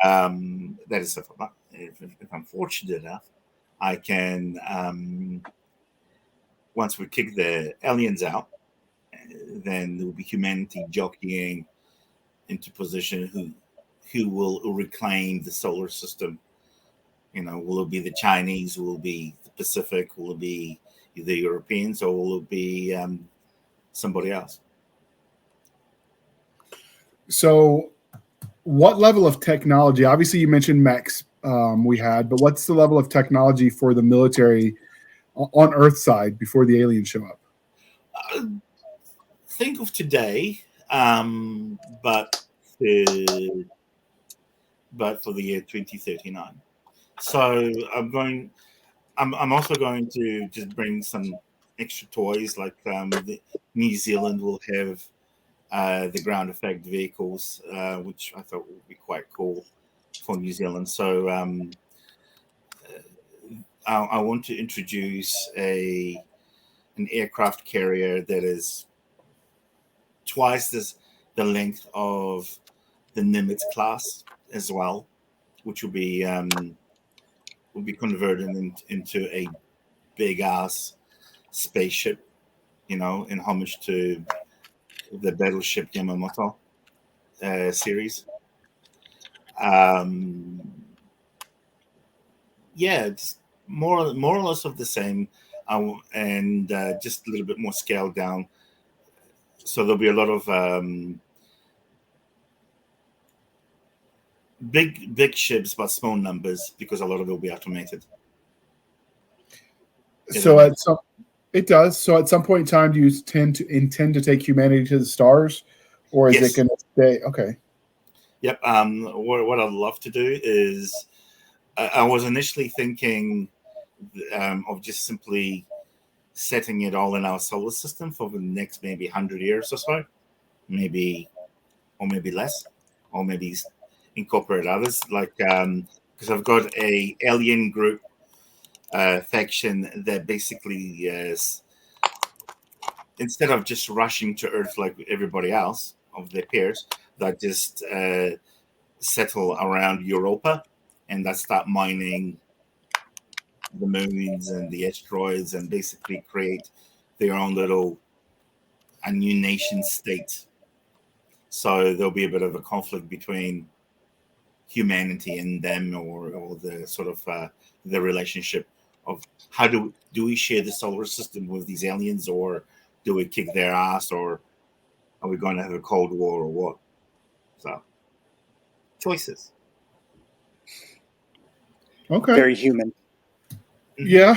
that is if I'm fortunate enough, I can once we kick the aliens out, then there will be humanity jockeying into position who will reclaim the solar system. You know, will it be the Chinese? Will it be the Pacific? Will it be the Europeans? Or will it be somebody else? So what level of technology, obviously you mentioned mechs we had, but what's the level of technology for the military on Earth side before the aliens show up? Think of today, but for the year 2039. So I'm also going to just bring some extra toys, like New Zealand will have the ground effect vehicles, which I thought would be quite cool for New Zealand. So I want to introduce an aircraft carrier that is twice the length of the Nimitz class as well, which will be converted into a big ass spaceship, in homage to the Battleship Yamamoto series. Yeah, it's more or less of the same. and just a little bit more scaled down. So there'll be a lot of big ships, but small numbers, because a lot of it will be automated. So at some, it does. So at some point in time, do you intend to take humanity to the stars, or is it going to stay? Okay. Yep. What I'd love to do is, I was initially thinking of just simply setting it all in our solar system for the next maybe 100 years or so, maybe less, or maybe incorporate others, like because I've got a alien group faction that basically is, instead of just rushing to Earth like everybody else of their peers, that just settle around Europa and that start mining the moons and the asteroids and basically create their own little a new nation state. So there'll be a bit of a conflict between humanity and them, or the sort of the relationship of how do we share the solar system with these aliens, or do we kick their ass, or are we going to have a cold war, or what? So choices. Okay. Very human. Yeah.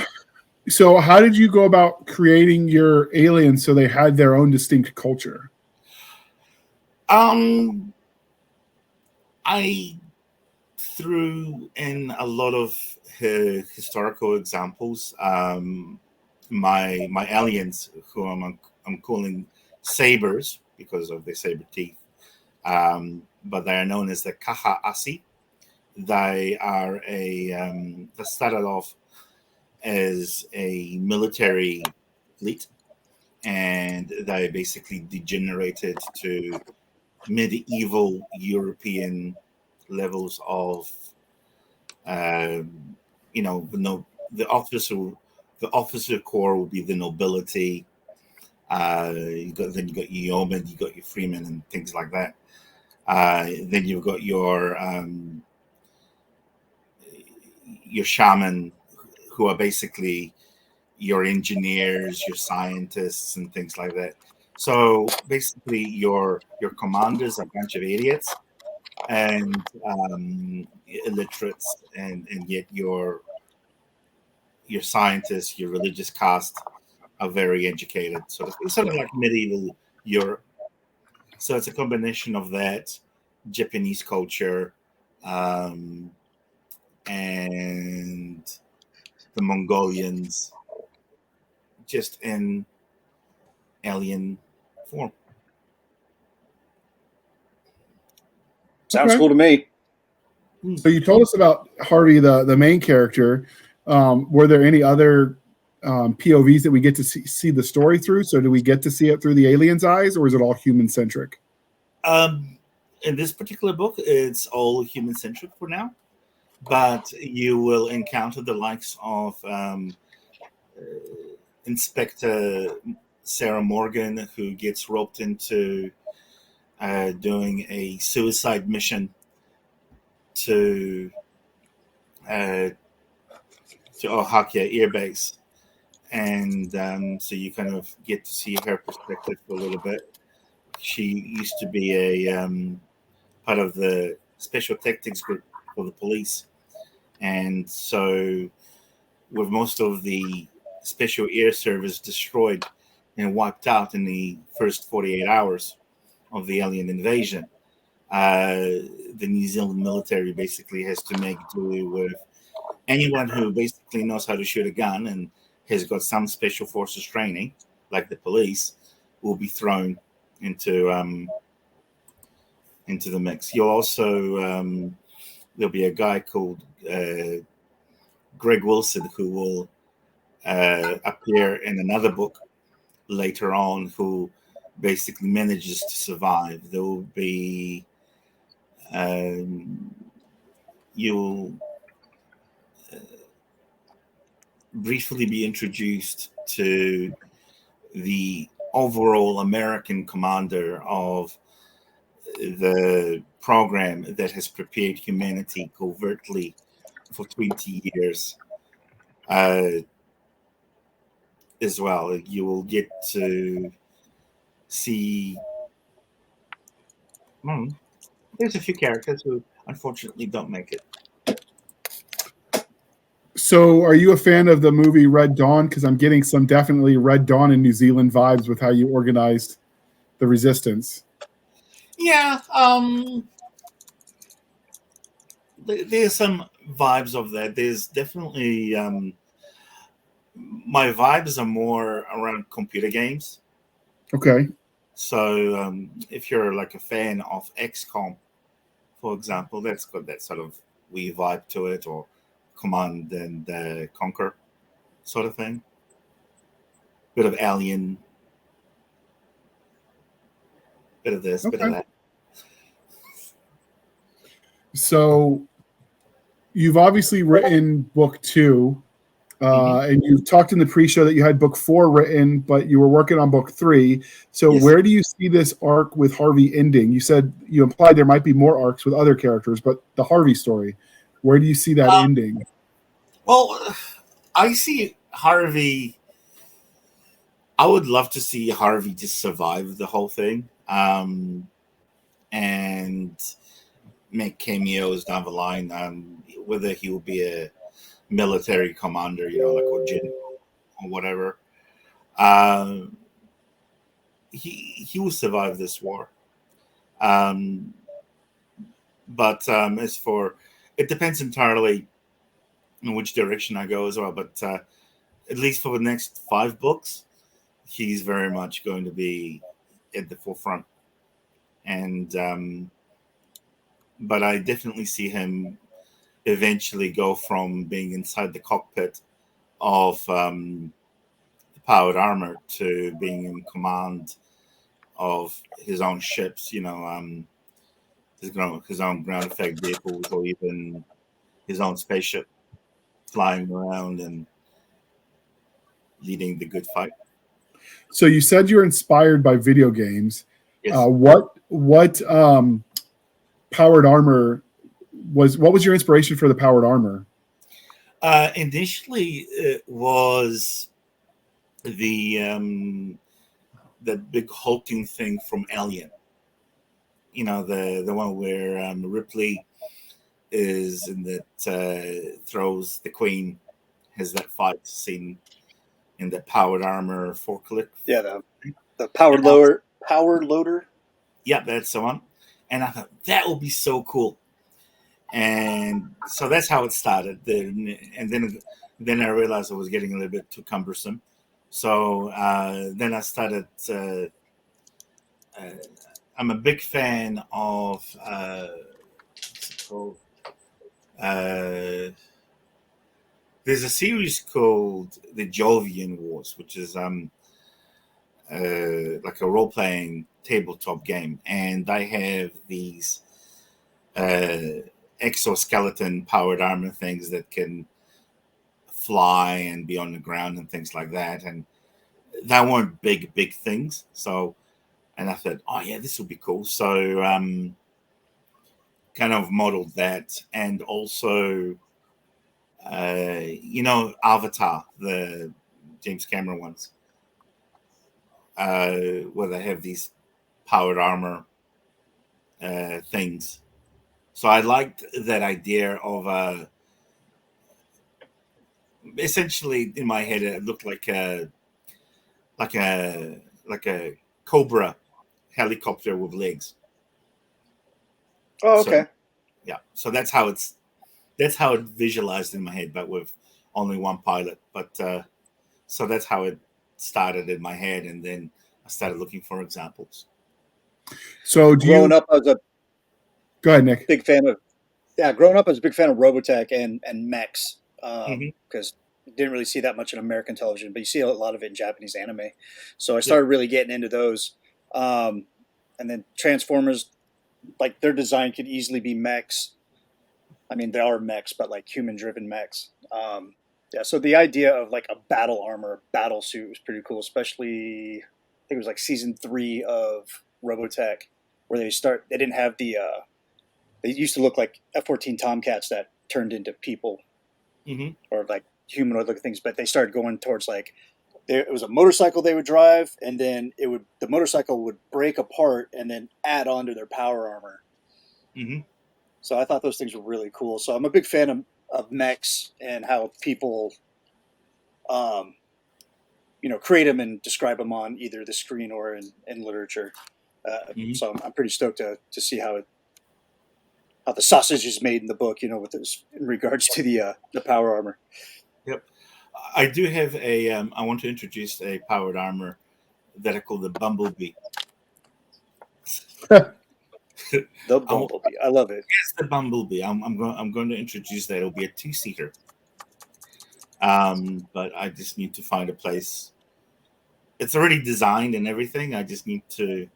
So how did you go about creating your aliens so they had their own distinct culture? I threw in a lot of historical examples. My aliens, who I'm calling sabers because of their saber teeth, but they are known as the Kaha-Asi. They are they started off as a military fleet, and they basically degenerated to medieval European levels of, the officer corps will be the nobility. You got your yeomen, you got your freemen, and things like that. Then you've got your shaman, who are basically your engineers, your scientists, and things like that. So basically, your commanders are a bunch of idiots and illiterates, and yet your scientists, your religious caste, are very educated. It's sort of like medieval Europe. So it's a combination of that, Japanese culture, and the Mongolians, just in alien form. Sounds cool to me. So you told us about Harvey, the main character. Were there any other POVs that we get to see the story through? So do we get to see it through the alien's eyes, or is it all human centric? In this particular book, it's all human centric for now, but you will encounter the likes of Inspector Sarah Morgan, who gets roped into doing a suicide mission to Oaxaca Air Base, and so you kind of get to see her perspective for a little bit. She used to be a part of the special tactics group for the police, and so with most of the special air service destroyed and wiped out in the first 48 hours of the alien invasion, the New Zealand military basically has to make do with anyone who basically knows how to shoot a gun and has got some special forces training, like the police, will be thrown into the mix. You'll also there'll be a guy called Greg Wilson, who will appear in another book later on, who basically manages to survive. There will be you'll briefly be introduced to the overall American commander of the program that has prepared humanity covertly for 20 years as well. You will get to see. There's a few characters who unfortunately don't make it. So, are you a fan of the movie Red Dawn? Because I'm getting some definitely Red Dawn in New Zealand vibes with how you organized the resistance. Yeah, there's some vibes of that. There's definitely my vibes are more around computer games. Okay. So if you're like a fan of XCOM, for example, that's got that sort of wee vibe to it, or Command and Conquer sort of thing. Bit of Alien, bit of this, bit of Okay. that. So, you've obviously written book 2. And you talked in the pre-show that you had book 4 written, but you were working on book 3. So Yes. where do you see this arc with Harvey ending? You said you implied there might be more arcs with other characters, but the Harvey story, where do you see that ending? Well, I see Harvey. I would love to see Harvey just survive the whole thing, and make cameos down the line. Whether he will be a military commander, like or general or whatever. He will survive this war. But as for it depends entirely in which direction I go as well. But at least for the next 5 books, he's very much going to be at the forefront. And but I definitely see him eventually go from being inside the cockpit of the powered armor to being in command of his own ships, his own ground effect vehicles, or even his own spaceship flying around and leading the good fight. So you said you're inspired by video games. Yes. What powered armor what was your inspiration for the powered armor? Initially, it was the big hulking thing from Alien. The one where Ripley is in that throws the Queen, has that fight scene in the powered armor forklift. Yeah, the powered loader. Yeah, that's the one. And I thought that would be so cool. And so that's how it started. And then I realized it was getting a little bit too cumbersome. So then I started. I'm a big fan of what's it called? There's a series called the Jovian Wars, which is like a role-playing tabletop game, and I have these exoskeleton powered armor things that can fly and be on the ground and things like that, and that weren't big things. So, and I thought, oh yeah, this would be cool. So kind of modeled that, and also Avatar, the James Cameron ones, where they have these powered armor things. So I liked that idea of essentially in my head it looked like a Cobra helicopter with legs. Oh, okay. So, yeah. So that's how it visualized in my head, but with only one pilot. But so that's how it started in my head, and then I started looking for examples. So growing up, I was a go ahead, Nick. big fan of growing up, I was a big fan of Robotech and mechs because you didn't really see that much in American television, but you see a lot of it in Japanese anime. So I started really getting into those. And then Transformers, like their design could easily be mechs. I mean, they are mechs, but like human-driven mechs. So the idea of like a battle armor, battle suit was pretty cool, especially I think it was like season 3 of Robotech, where they didn't have the they used to look like F-14 Tomcats that turned into people or like humanoid looking things, but they started going towards like it was a motorcycle they would drive, and then the motorcycle would break apart and then add on to their power armor. Mm-hmm. So I thought those things were really cool. So I'm a big fan of mechs and how people, create them and describe them on either the screen or in literature. So I'm pretty stoked to see how the sausage is made in the book, with this in regards to the power armor. Yep. I do have I want to introduce a powered armor that I call the Bumblebee. The Bumblebee. I love it. Yes, the Bumblebee. I'm going to introduce that. It'll be a 2-seater. But I just need to find a place. It's already designed and everything. I just need to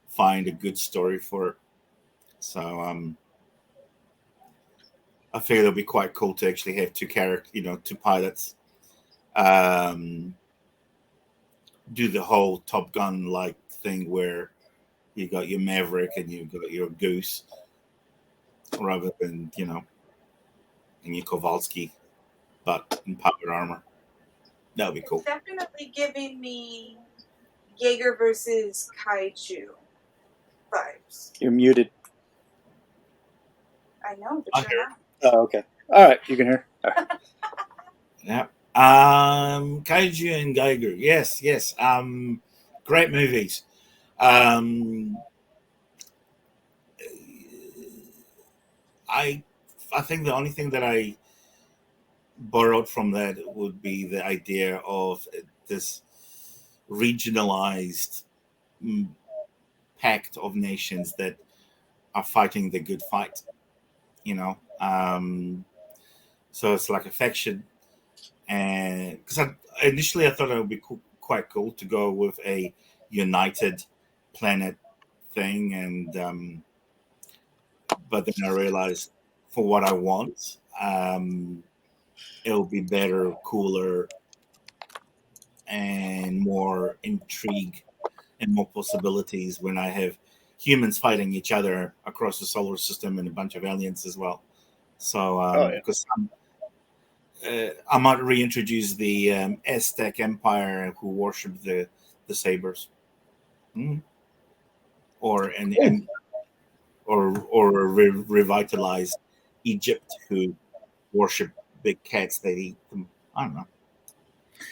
find a good story for it. So I figure it'll be quite cool to actually have two pilots do the whole Top Gun like thing where you got your Maverick and you got your Goose, rather than and your Kowalski, but in powered armor. That would be cool. Definitely giving me Jaeger versus Kaiju vibes. You're muted. I know, but I you're hear. not. Oh, okay. All right, you can hear. All right. Yeah. Kaiju and Geiger. Yes. Great movies. I think the only thing that I borrowed from that would be the idea of this regionalized pact of nations that are fighting the good fight. So it's like a faction. And because initially I thought it would be quite cool to go with a united planet thing, and but then I realized for what I want, it'll be better, cooler, and more intrigue and more possibilities when I have humans fighting each other across the solar system and a bunch of aliens as well. So because I might reintroduce the Aztec Empire who worship the sabers, or revitalize Egypt who worship big cats that eat them. I don't know.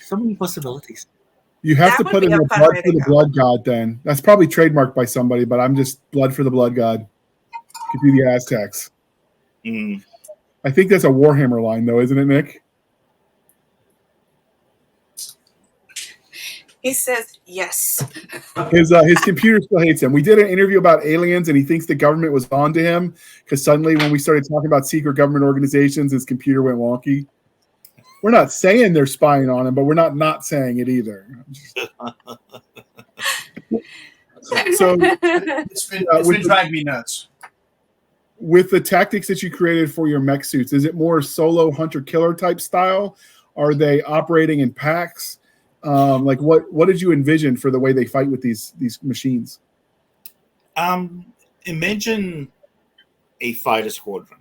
So many possibilities. You have That to would put be in a the fun blood way for to the go. blood god. Then that's probably trademarked by somebody, but I'm just blood for the blood god. Could be the Aztecs. I think that's a Warhammer line, though, isn't it, Nick? He says yes. His computer still hates him. We did an interview about aliens, and he thinks the government was on to him because suddenly when we started talking about secret government organizations, his computer went wonky. We're not saying they're spying on him, but we're not saying it either. So It's been driving me nuts. with the tactics that you created for your mech suits, is it more solo hunter-killer type style? Are they operating in packs? Like what did you envision for the way they fight with these machines? Imagine a fighter squadron,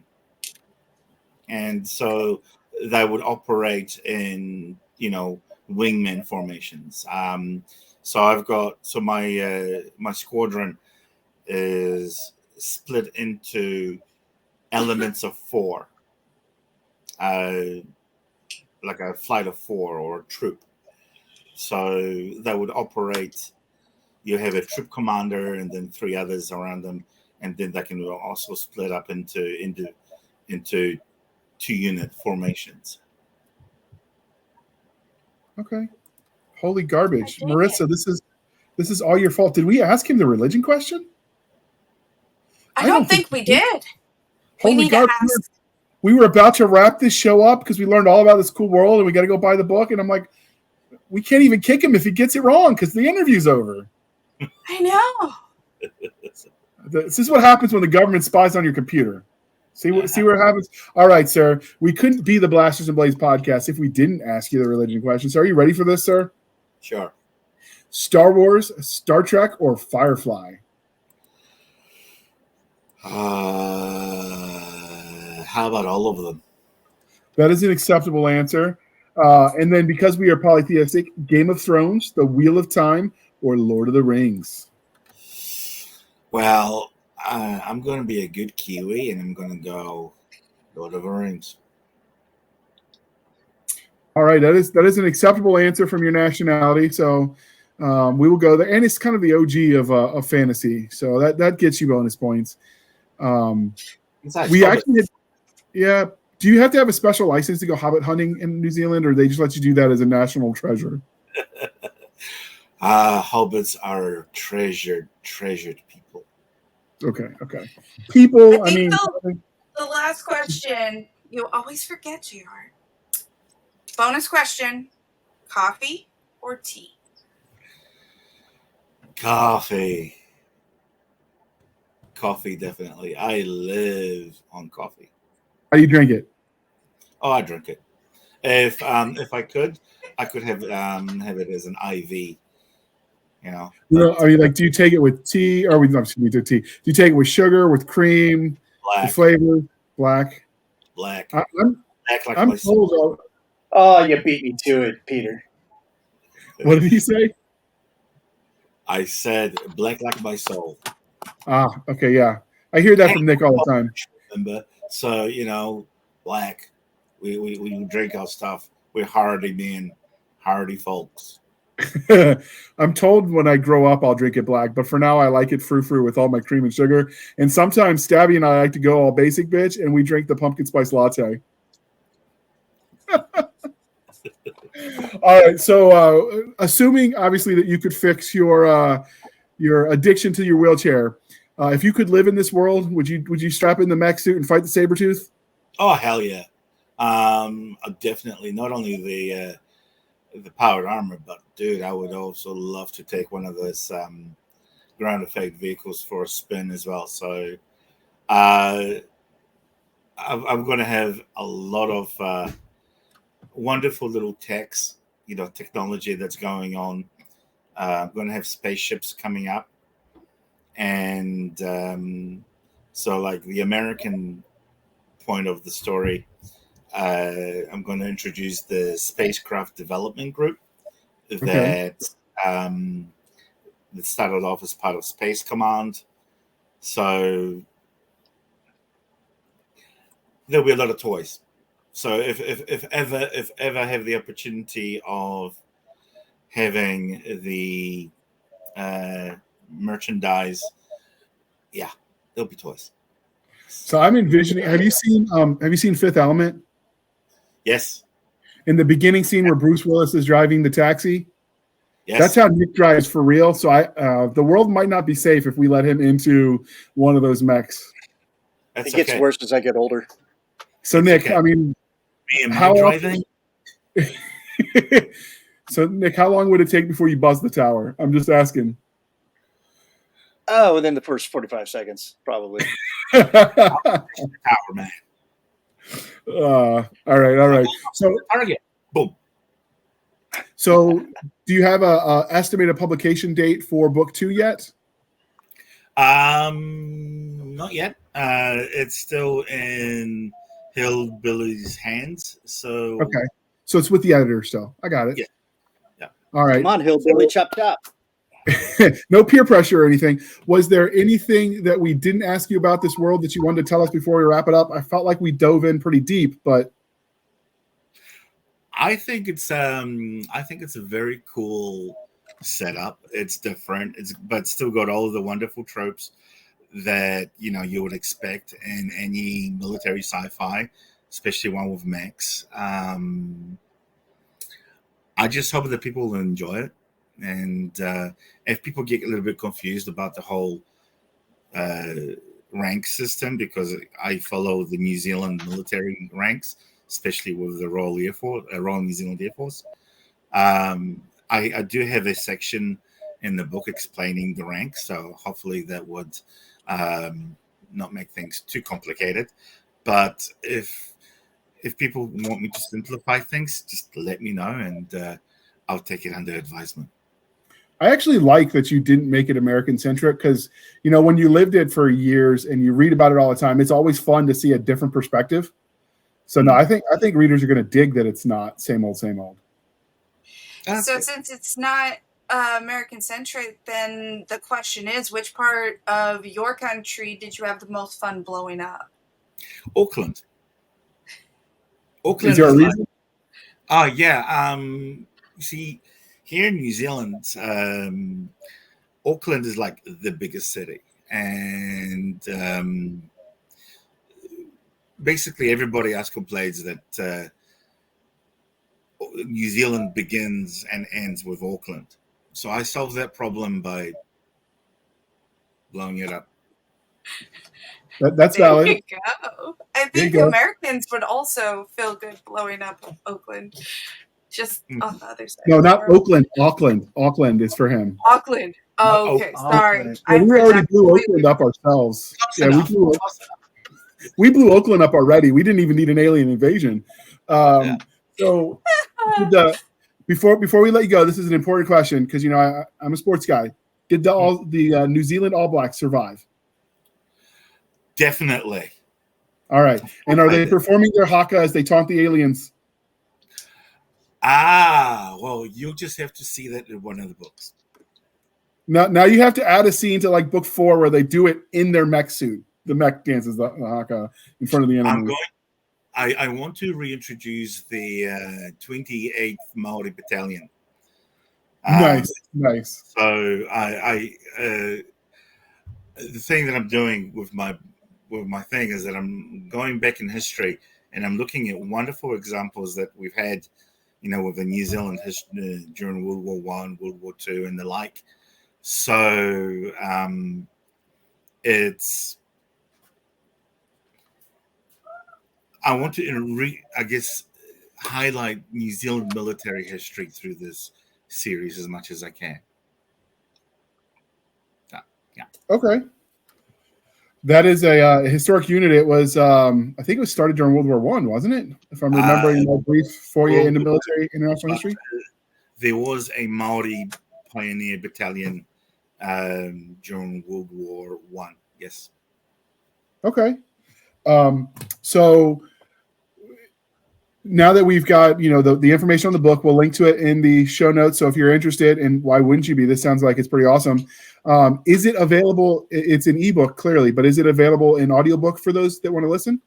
and so they would operate in wingman formations. So I've got my squadron is split into elements of 4, like a flight of 4 or a troop. So they would operate. You have a troop commander and then 3 others around them, and then they can also split up into 2-unit formations. Okay. Holy garbage, Dang Marissa! This is all your fault. Did we ask him the religion question? I don't think we did. We Holy need to garbage! ask. We were about to wrap this show up because we learned all about this cool world, and we got to go buy the book. And I'm like, we can't even kick him if he gets it wrong because the interview's over. I know. This is what happens when the government spies on your computer. See what happens? All right, sir. We couldn't be the Blasters and Blades podcast if we didn't ask you the religion question. So are you ready for this, sir? Sure. Star Wars, Star Trek, or Firefly? How about all of them? That is an acceptable answer. And then because we are polytheistic, Game of Thrones, The Wheel of Time, or Lord of the Rings? Well, I'm going to be a good Kiwi, and I'm going to go Lord of the Rings. All right, that is an acceptable answer from your nationality. So we will go there, and it's kind of the OG of fantasy, so that gets you bonus points. We actually, yeah. Do you have to have a special license to go hobbit hunting in New Zealand, or they just let you do that as a national treasure? Hobbits are treasured people. Okay. People. I think the last question you always forget, JR. Bonus question: coffee or tea? Coffee, definitely. I live on coffee. How do you drink it? Oh, I drink it. If I could have it as an IV. You know. I mean, like, do you take it with tea, or with tea? Do you take it with sugar, with cream, black, the flavor, black? I'm told. Oh, you beat me to it, Peter. What did he say? I said black like my soul. Okay, yeah. I hear that from Nick all the time. Remember? So, black. We drink our stuff. We're hardy men, hardy folks. I'm told when I grow up I'll drink it black, but for now I like it frou-frou with all my cream and sugar. And sometimes Stabby and I like to go all basic bitch, and we drink the pumpkin spice latte. All right, so assuming obviously that you could fix your addiction to your wheelchair, if you could live in this world, would you strap in the mech suit and fight the Sabretooth? Oh, hell yeah. Definitely not only the powered armor, but dude, I would also love to take one of those ground effect vehicles for a spin as well. So I'm going to have a lot of wonderful little technology that's going on. I'm going to have spaceships coming up. And so like the American point of the story, I'm going to introduce the spacecraft development group that started off as part of Space Command. So there'll be a lot of toys. So if ever have the opportunity of having the merchandise, yeah, there'll be toys. So I'm envisioning. Have you seen Fifth Element? Yes. In the beginning scene where Bruce Willis is driving the taxi, yes, that's how Nick drives for real. So the world might not be safe if we let him into one of those mechs. It gets worse as I get older. So Nick, I mean, how driving? So Nick, how long would it take before you buzz the tower? I'm just asking. Oh, within the first 45 seconds, probably. Tower, man. All right. So target, boom. So, do you have a estimated publication date for book 2 yet? Not yet. It's still in Hillbilly's hands. So okay. So it's with the editor still. I got it. Yeah. All right. Come on, Hillbilly, chop chop. No peer pressure or anything. Was there anything that we didn't ask you about this world that you wanted to tell us before we wrap it up? I felt like we dove in pretty deep, but I think it's a very cool setup. It's different. But still got all of the wonderful tropes that you would expect in any military sci-fi, especially one with mechs. I just hope that people will enjoy it. And if people get a little bit confused about the whole rank system, because I follow the New Zealand military ranks, especially with the Royal New Zealand Air Force, I do have a section in the book explaining the ranks, so hopefully that would not make things too complicated. But if people want me to simplify things, just let me know, and I'll take it under advisement. I actually like that you didn't make it American-centric because, when you lived it for years and you read about it all the time, it's always fun to see a different perspective. So no, I think readers are going to dig that it's not same old, same old. So since it's not American centric, then the question is, which part of your country did you have the most fun blowing up? Auckland. Is there a reason? Yeah. See, here in New Zealand, Auckland is like the biggest city, and basically everybody else complains that New Zealand begins and ends with Auckland. So I solved that problem by blowing it up. That's there valid. You go. I think Americans would also feel good blowing up Oakland, just on the other side. No, not Oakland. Auckland is for him. Auckland. Oh, okay, sorry. Well, we already blew Oakland up ourselves. We blew Oakland up already. We didn't even need an alien invasion. So before we let you go, this is an important question because I'm a sports guy. Did the New Zealand All Blacks survive? Definitely. All right. And are they performing their haka as they taunt the aliens? Well, you'll just have to see that in one of the books. Now you have to add a scene to like book 4 where they do it in their mech suit. The mech dances the haka in front of the enemy. I want to reintroduce the 28th Maori Battalion. Nice. So the thing that I'm doing with my thing is that I'm going back in history and I'm looking at wonderful examples that we've had, with the New Zealand history during World War I, World War II, and the like. So I want to, highlight New Zealand military history through this series as much as I can. Yeah. Okay. That is a historic unit. It was, I think it was started during World War I, wasn't it? If I'm remembering my brief foray into military international history. There was a Maori pioneer battalion during World War I. Yes. Okay. So now that we've got, the information on the book, we'll link to it in the show notes. So if you're interested, and why wouldn't you be? This sounds like it's pretty awesome. Is it available? It's an ebook, clearly, but is it available in audiobook for those that want to listen?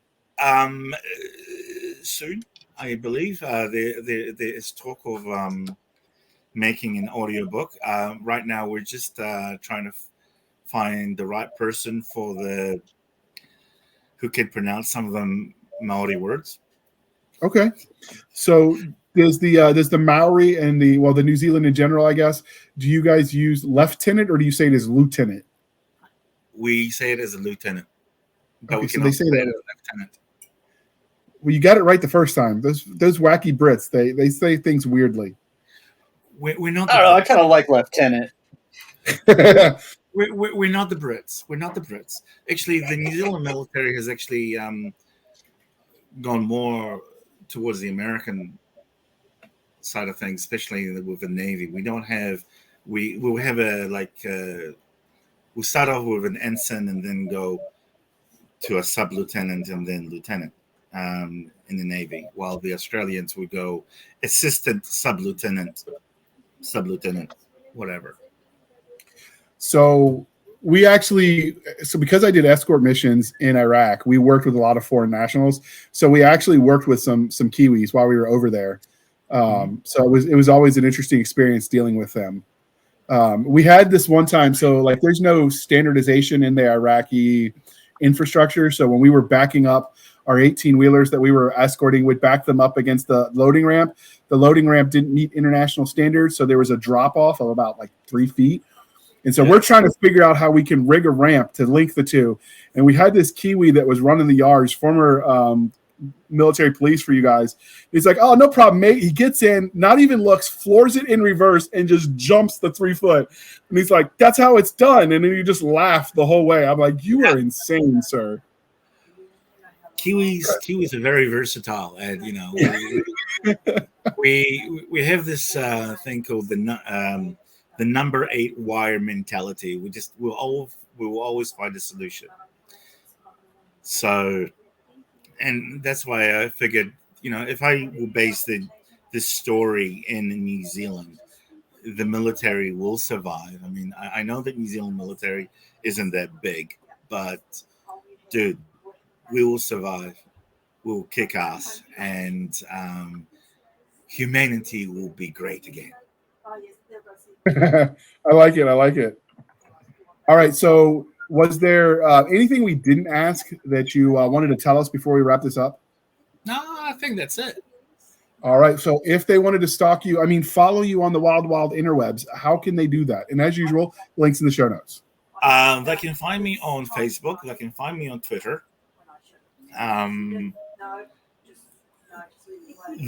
Soon, I believe. There is talk of making an audiobook. Right now, we're just trying to find the right person who can pronounce some of the Maori words. Okay, so does the Maori and the New Zealand in general, I guess, do you guys use lieutenant or do you say it as lieutenant? We say it as a lieutenant, but okay, we can so they say that as a lieutenant. Well, you got it right the first time. Those wacky Brits, they say things weirdly. We're not. I don't know. I kind of like lieutenant. We're not the Brits. We're not the Brits. Actually, the New Zealand military has actually gone more towards the American side of things, especially with the Navy. We don't have. We'll have we'll start off with an ensign and then go to a sub-lieutenant and then lieutenant in the Navy, while the Australians would go assistant sub-lieutenant, whatever. So because I did escort missions in Iraq, we worked with a lot of foreign nationals. So we actually worked with some Kiwis while we were over there. So it was always an interesting experience dealing with them. We had this one time, so there's no standardization in the Iraqi infrastructure. So when we were backing up our 18-wheelers that we were escorting, would back them up against the loading ramp. The loading ramp didn't meet international standards, so there was a drop-off of about 3 feet. And so we're trying to figure out how we can rig a ramp to link the two. And we had this Kiwi that was running the yards, former military police for you guys. He's like, oh, no problem, mate. He gets in, not even looks, floors it in reverse, and just jumps the 3 foot. And he's like, that's how it's done. And then you just laugh the whole way. I'm like, you are insane, sir. Kiwis are very versatile. And, we have this thing called the number 8 wire mentality. We'll always find a solution. So, and that's why I figured, if I will base this story in New Zealand, the military will survive. I mean, I know that New Zealand military isn't that big, but dude, we will survive. We'll kick ass, and humanity will be great again. I like it. I like it. All right. So, was there anything we didn't ask that you wanted to tell us before we wrap this up? No, I think that's it. All right. So, if they wanted to stalk you, follow you on the wild, wild interwebs, how can they do that? And as usual, links in the show notes. They can find me on Facebook. They can find me on Twitter.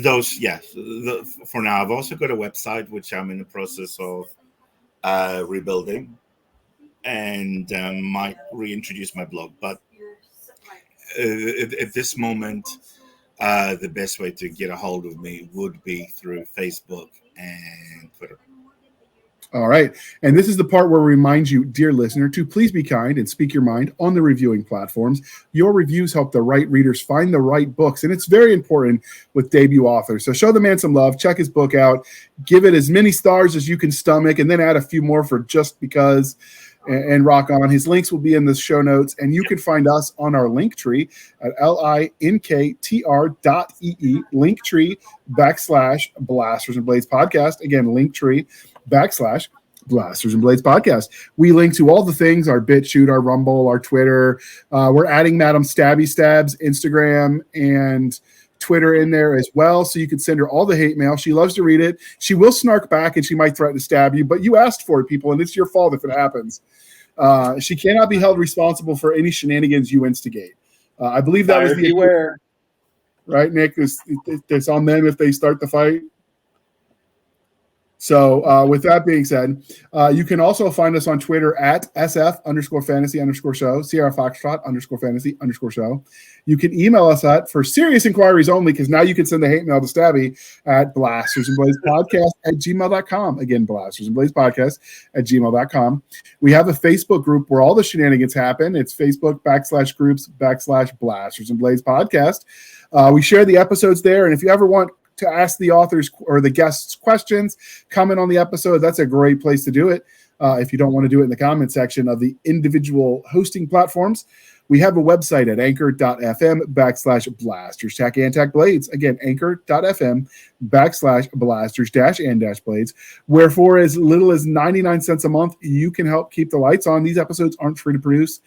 Those, yes. For now, I've also got a website which I'm in the process of rebuilding, and might reintroduce my blog. But at this moment, the best way to get a hold of me would be through Facebook and Twitter. All right. And this is the part where we remind you, dear listener, to please be kind and speak your mind on the reviewing platforms. Your reviews help the right readers find the right books, and it's very important with debut authors. So show the man some love, check his book out, give it as many stars as you can stomach, and then add a few more for just because, and rock on. His links will be in the show notes, and you can find us on our Linktree at linktr.ee, Linktree/Blasters and Blades podcast. Again, Linktree /Blasters and Blades podcast. We link to all the things, our BitChute, our Rumble, our Twitter. We're adding Madam Stabby Stab's Instagram and Twitter in there as well, so you can send her all the hate mail. She loves to read it. She will snark back and she might threaten to stab you, but you asked for it, people, and it's your fault if it happens. She cannot be held responsible for any shenanigans you instigate. I believe that was the beware. Right, Nick? It's on them if they start the fight. So with that being said, you can also find us on Twitter at SF_fantasy_show, Sierra Foxtrot _fantasy_show. You can email us for serious inquiries only, because now you can send the hate mail to Stabby at blastersandbladespodcast@gmail.com. Again, blastersandbladespodcast@gmail.com. We have a Facebook group where all the shenanigans happen. It's Facebook.com/groups/Blasters and Blades podcast. We share the episodes there, and if you ever want to ask the authors or the guests questions, comment on the episode, that's a great place to do it. If you don't want to do it in the comment section of the individual hosting platforms, we have a website at anchor.fm/blasters and blades. Again, anchor.fm/blasters-and-blades, where for as little as 99 cents a month, you can help keep the lights on. These episodes aren't free to produce,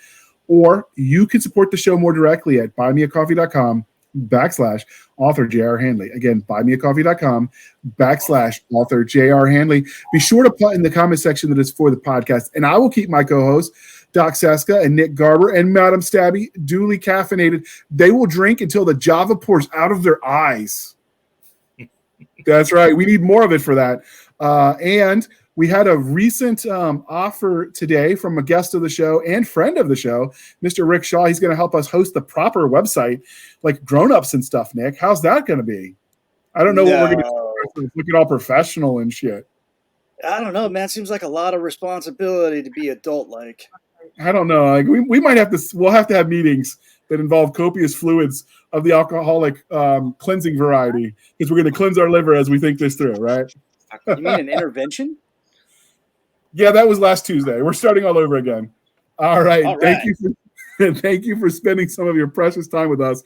or you can support the show more directly at buymeacoffee.com/author J.R. Handley. Again, buymeacoffee.com/author J.R. Handley. Be sure to put in the comment section that it's for the podcast, and I will keep my co-hosts, Doc Cisca and Nick Garber and Madam Stabby, duly caffeinated. They will drink until the Java pours out of their eyes. That's right. We need more of it for that. And we had a recent offer today from a guest of the show and friend of the show, Mr. Rick Shaw. He's going to help us host the proper website, like grown-ups and stuff, Nick. How's that going to be? I don't know what we're going to do. Look at all professional and shit. I don't know, man. Seems like a lot of responsibility to be adult-like. I don't know. Like we might have to. We'll have to have meetings that involve copious fluids of the alcoholic cleansing variety, because we're going to cleanse our liver as we think this through, right? You mean an intervention? Yeah, that was last Tuesday. We're starting all over again. All right. Thank you for spending some of your precious time with us.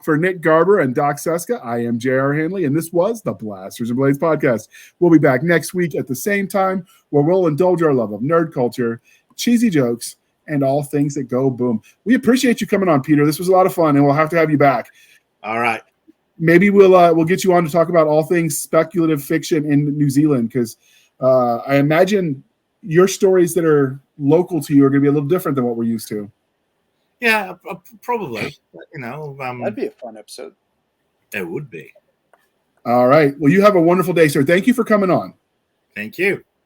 For Nick Garber and Doc Cisca, I am J.R. Handley, and this was the Blasters and Blades podcast. We'll be back next week at the same time, where we'll indulge our love of nerd culture, cheesy jokes, and all things that go boom. We appreciate you coming on, Peter. This was a lot of fun, and we'll have to have you back. All right. Maybe we'll get you on to talk about all things speculative fiction in New Zealand, because I imagine your stories that are local to you are going to be a little different than what we're used to. Yeah, probably. That'd be a fun episode. It would be. All right. Well, you have a wonderful day, sir. Thank you for coming on. Thank you.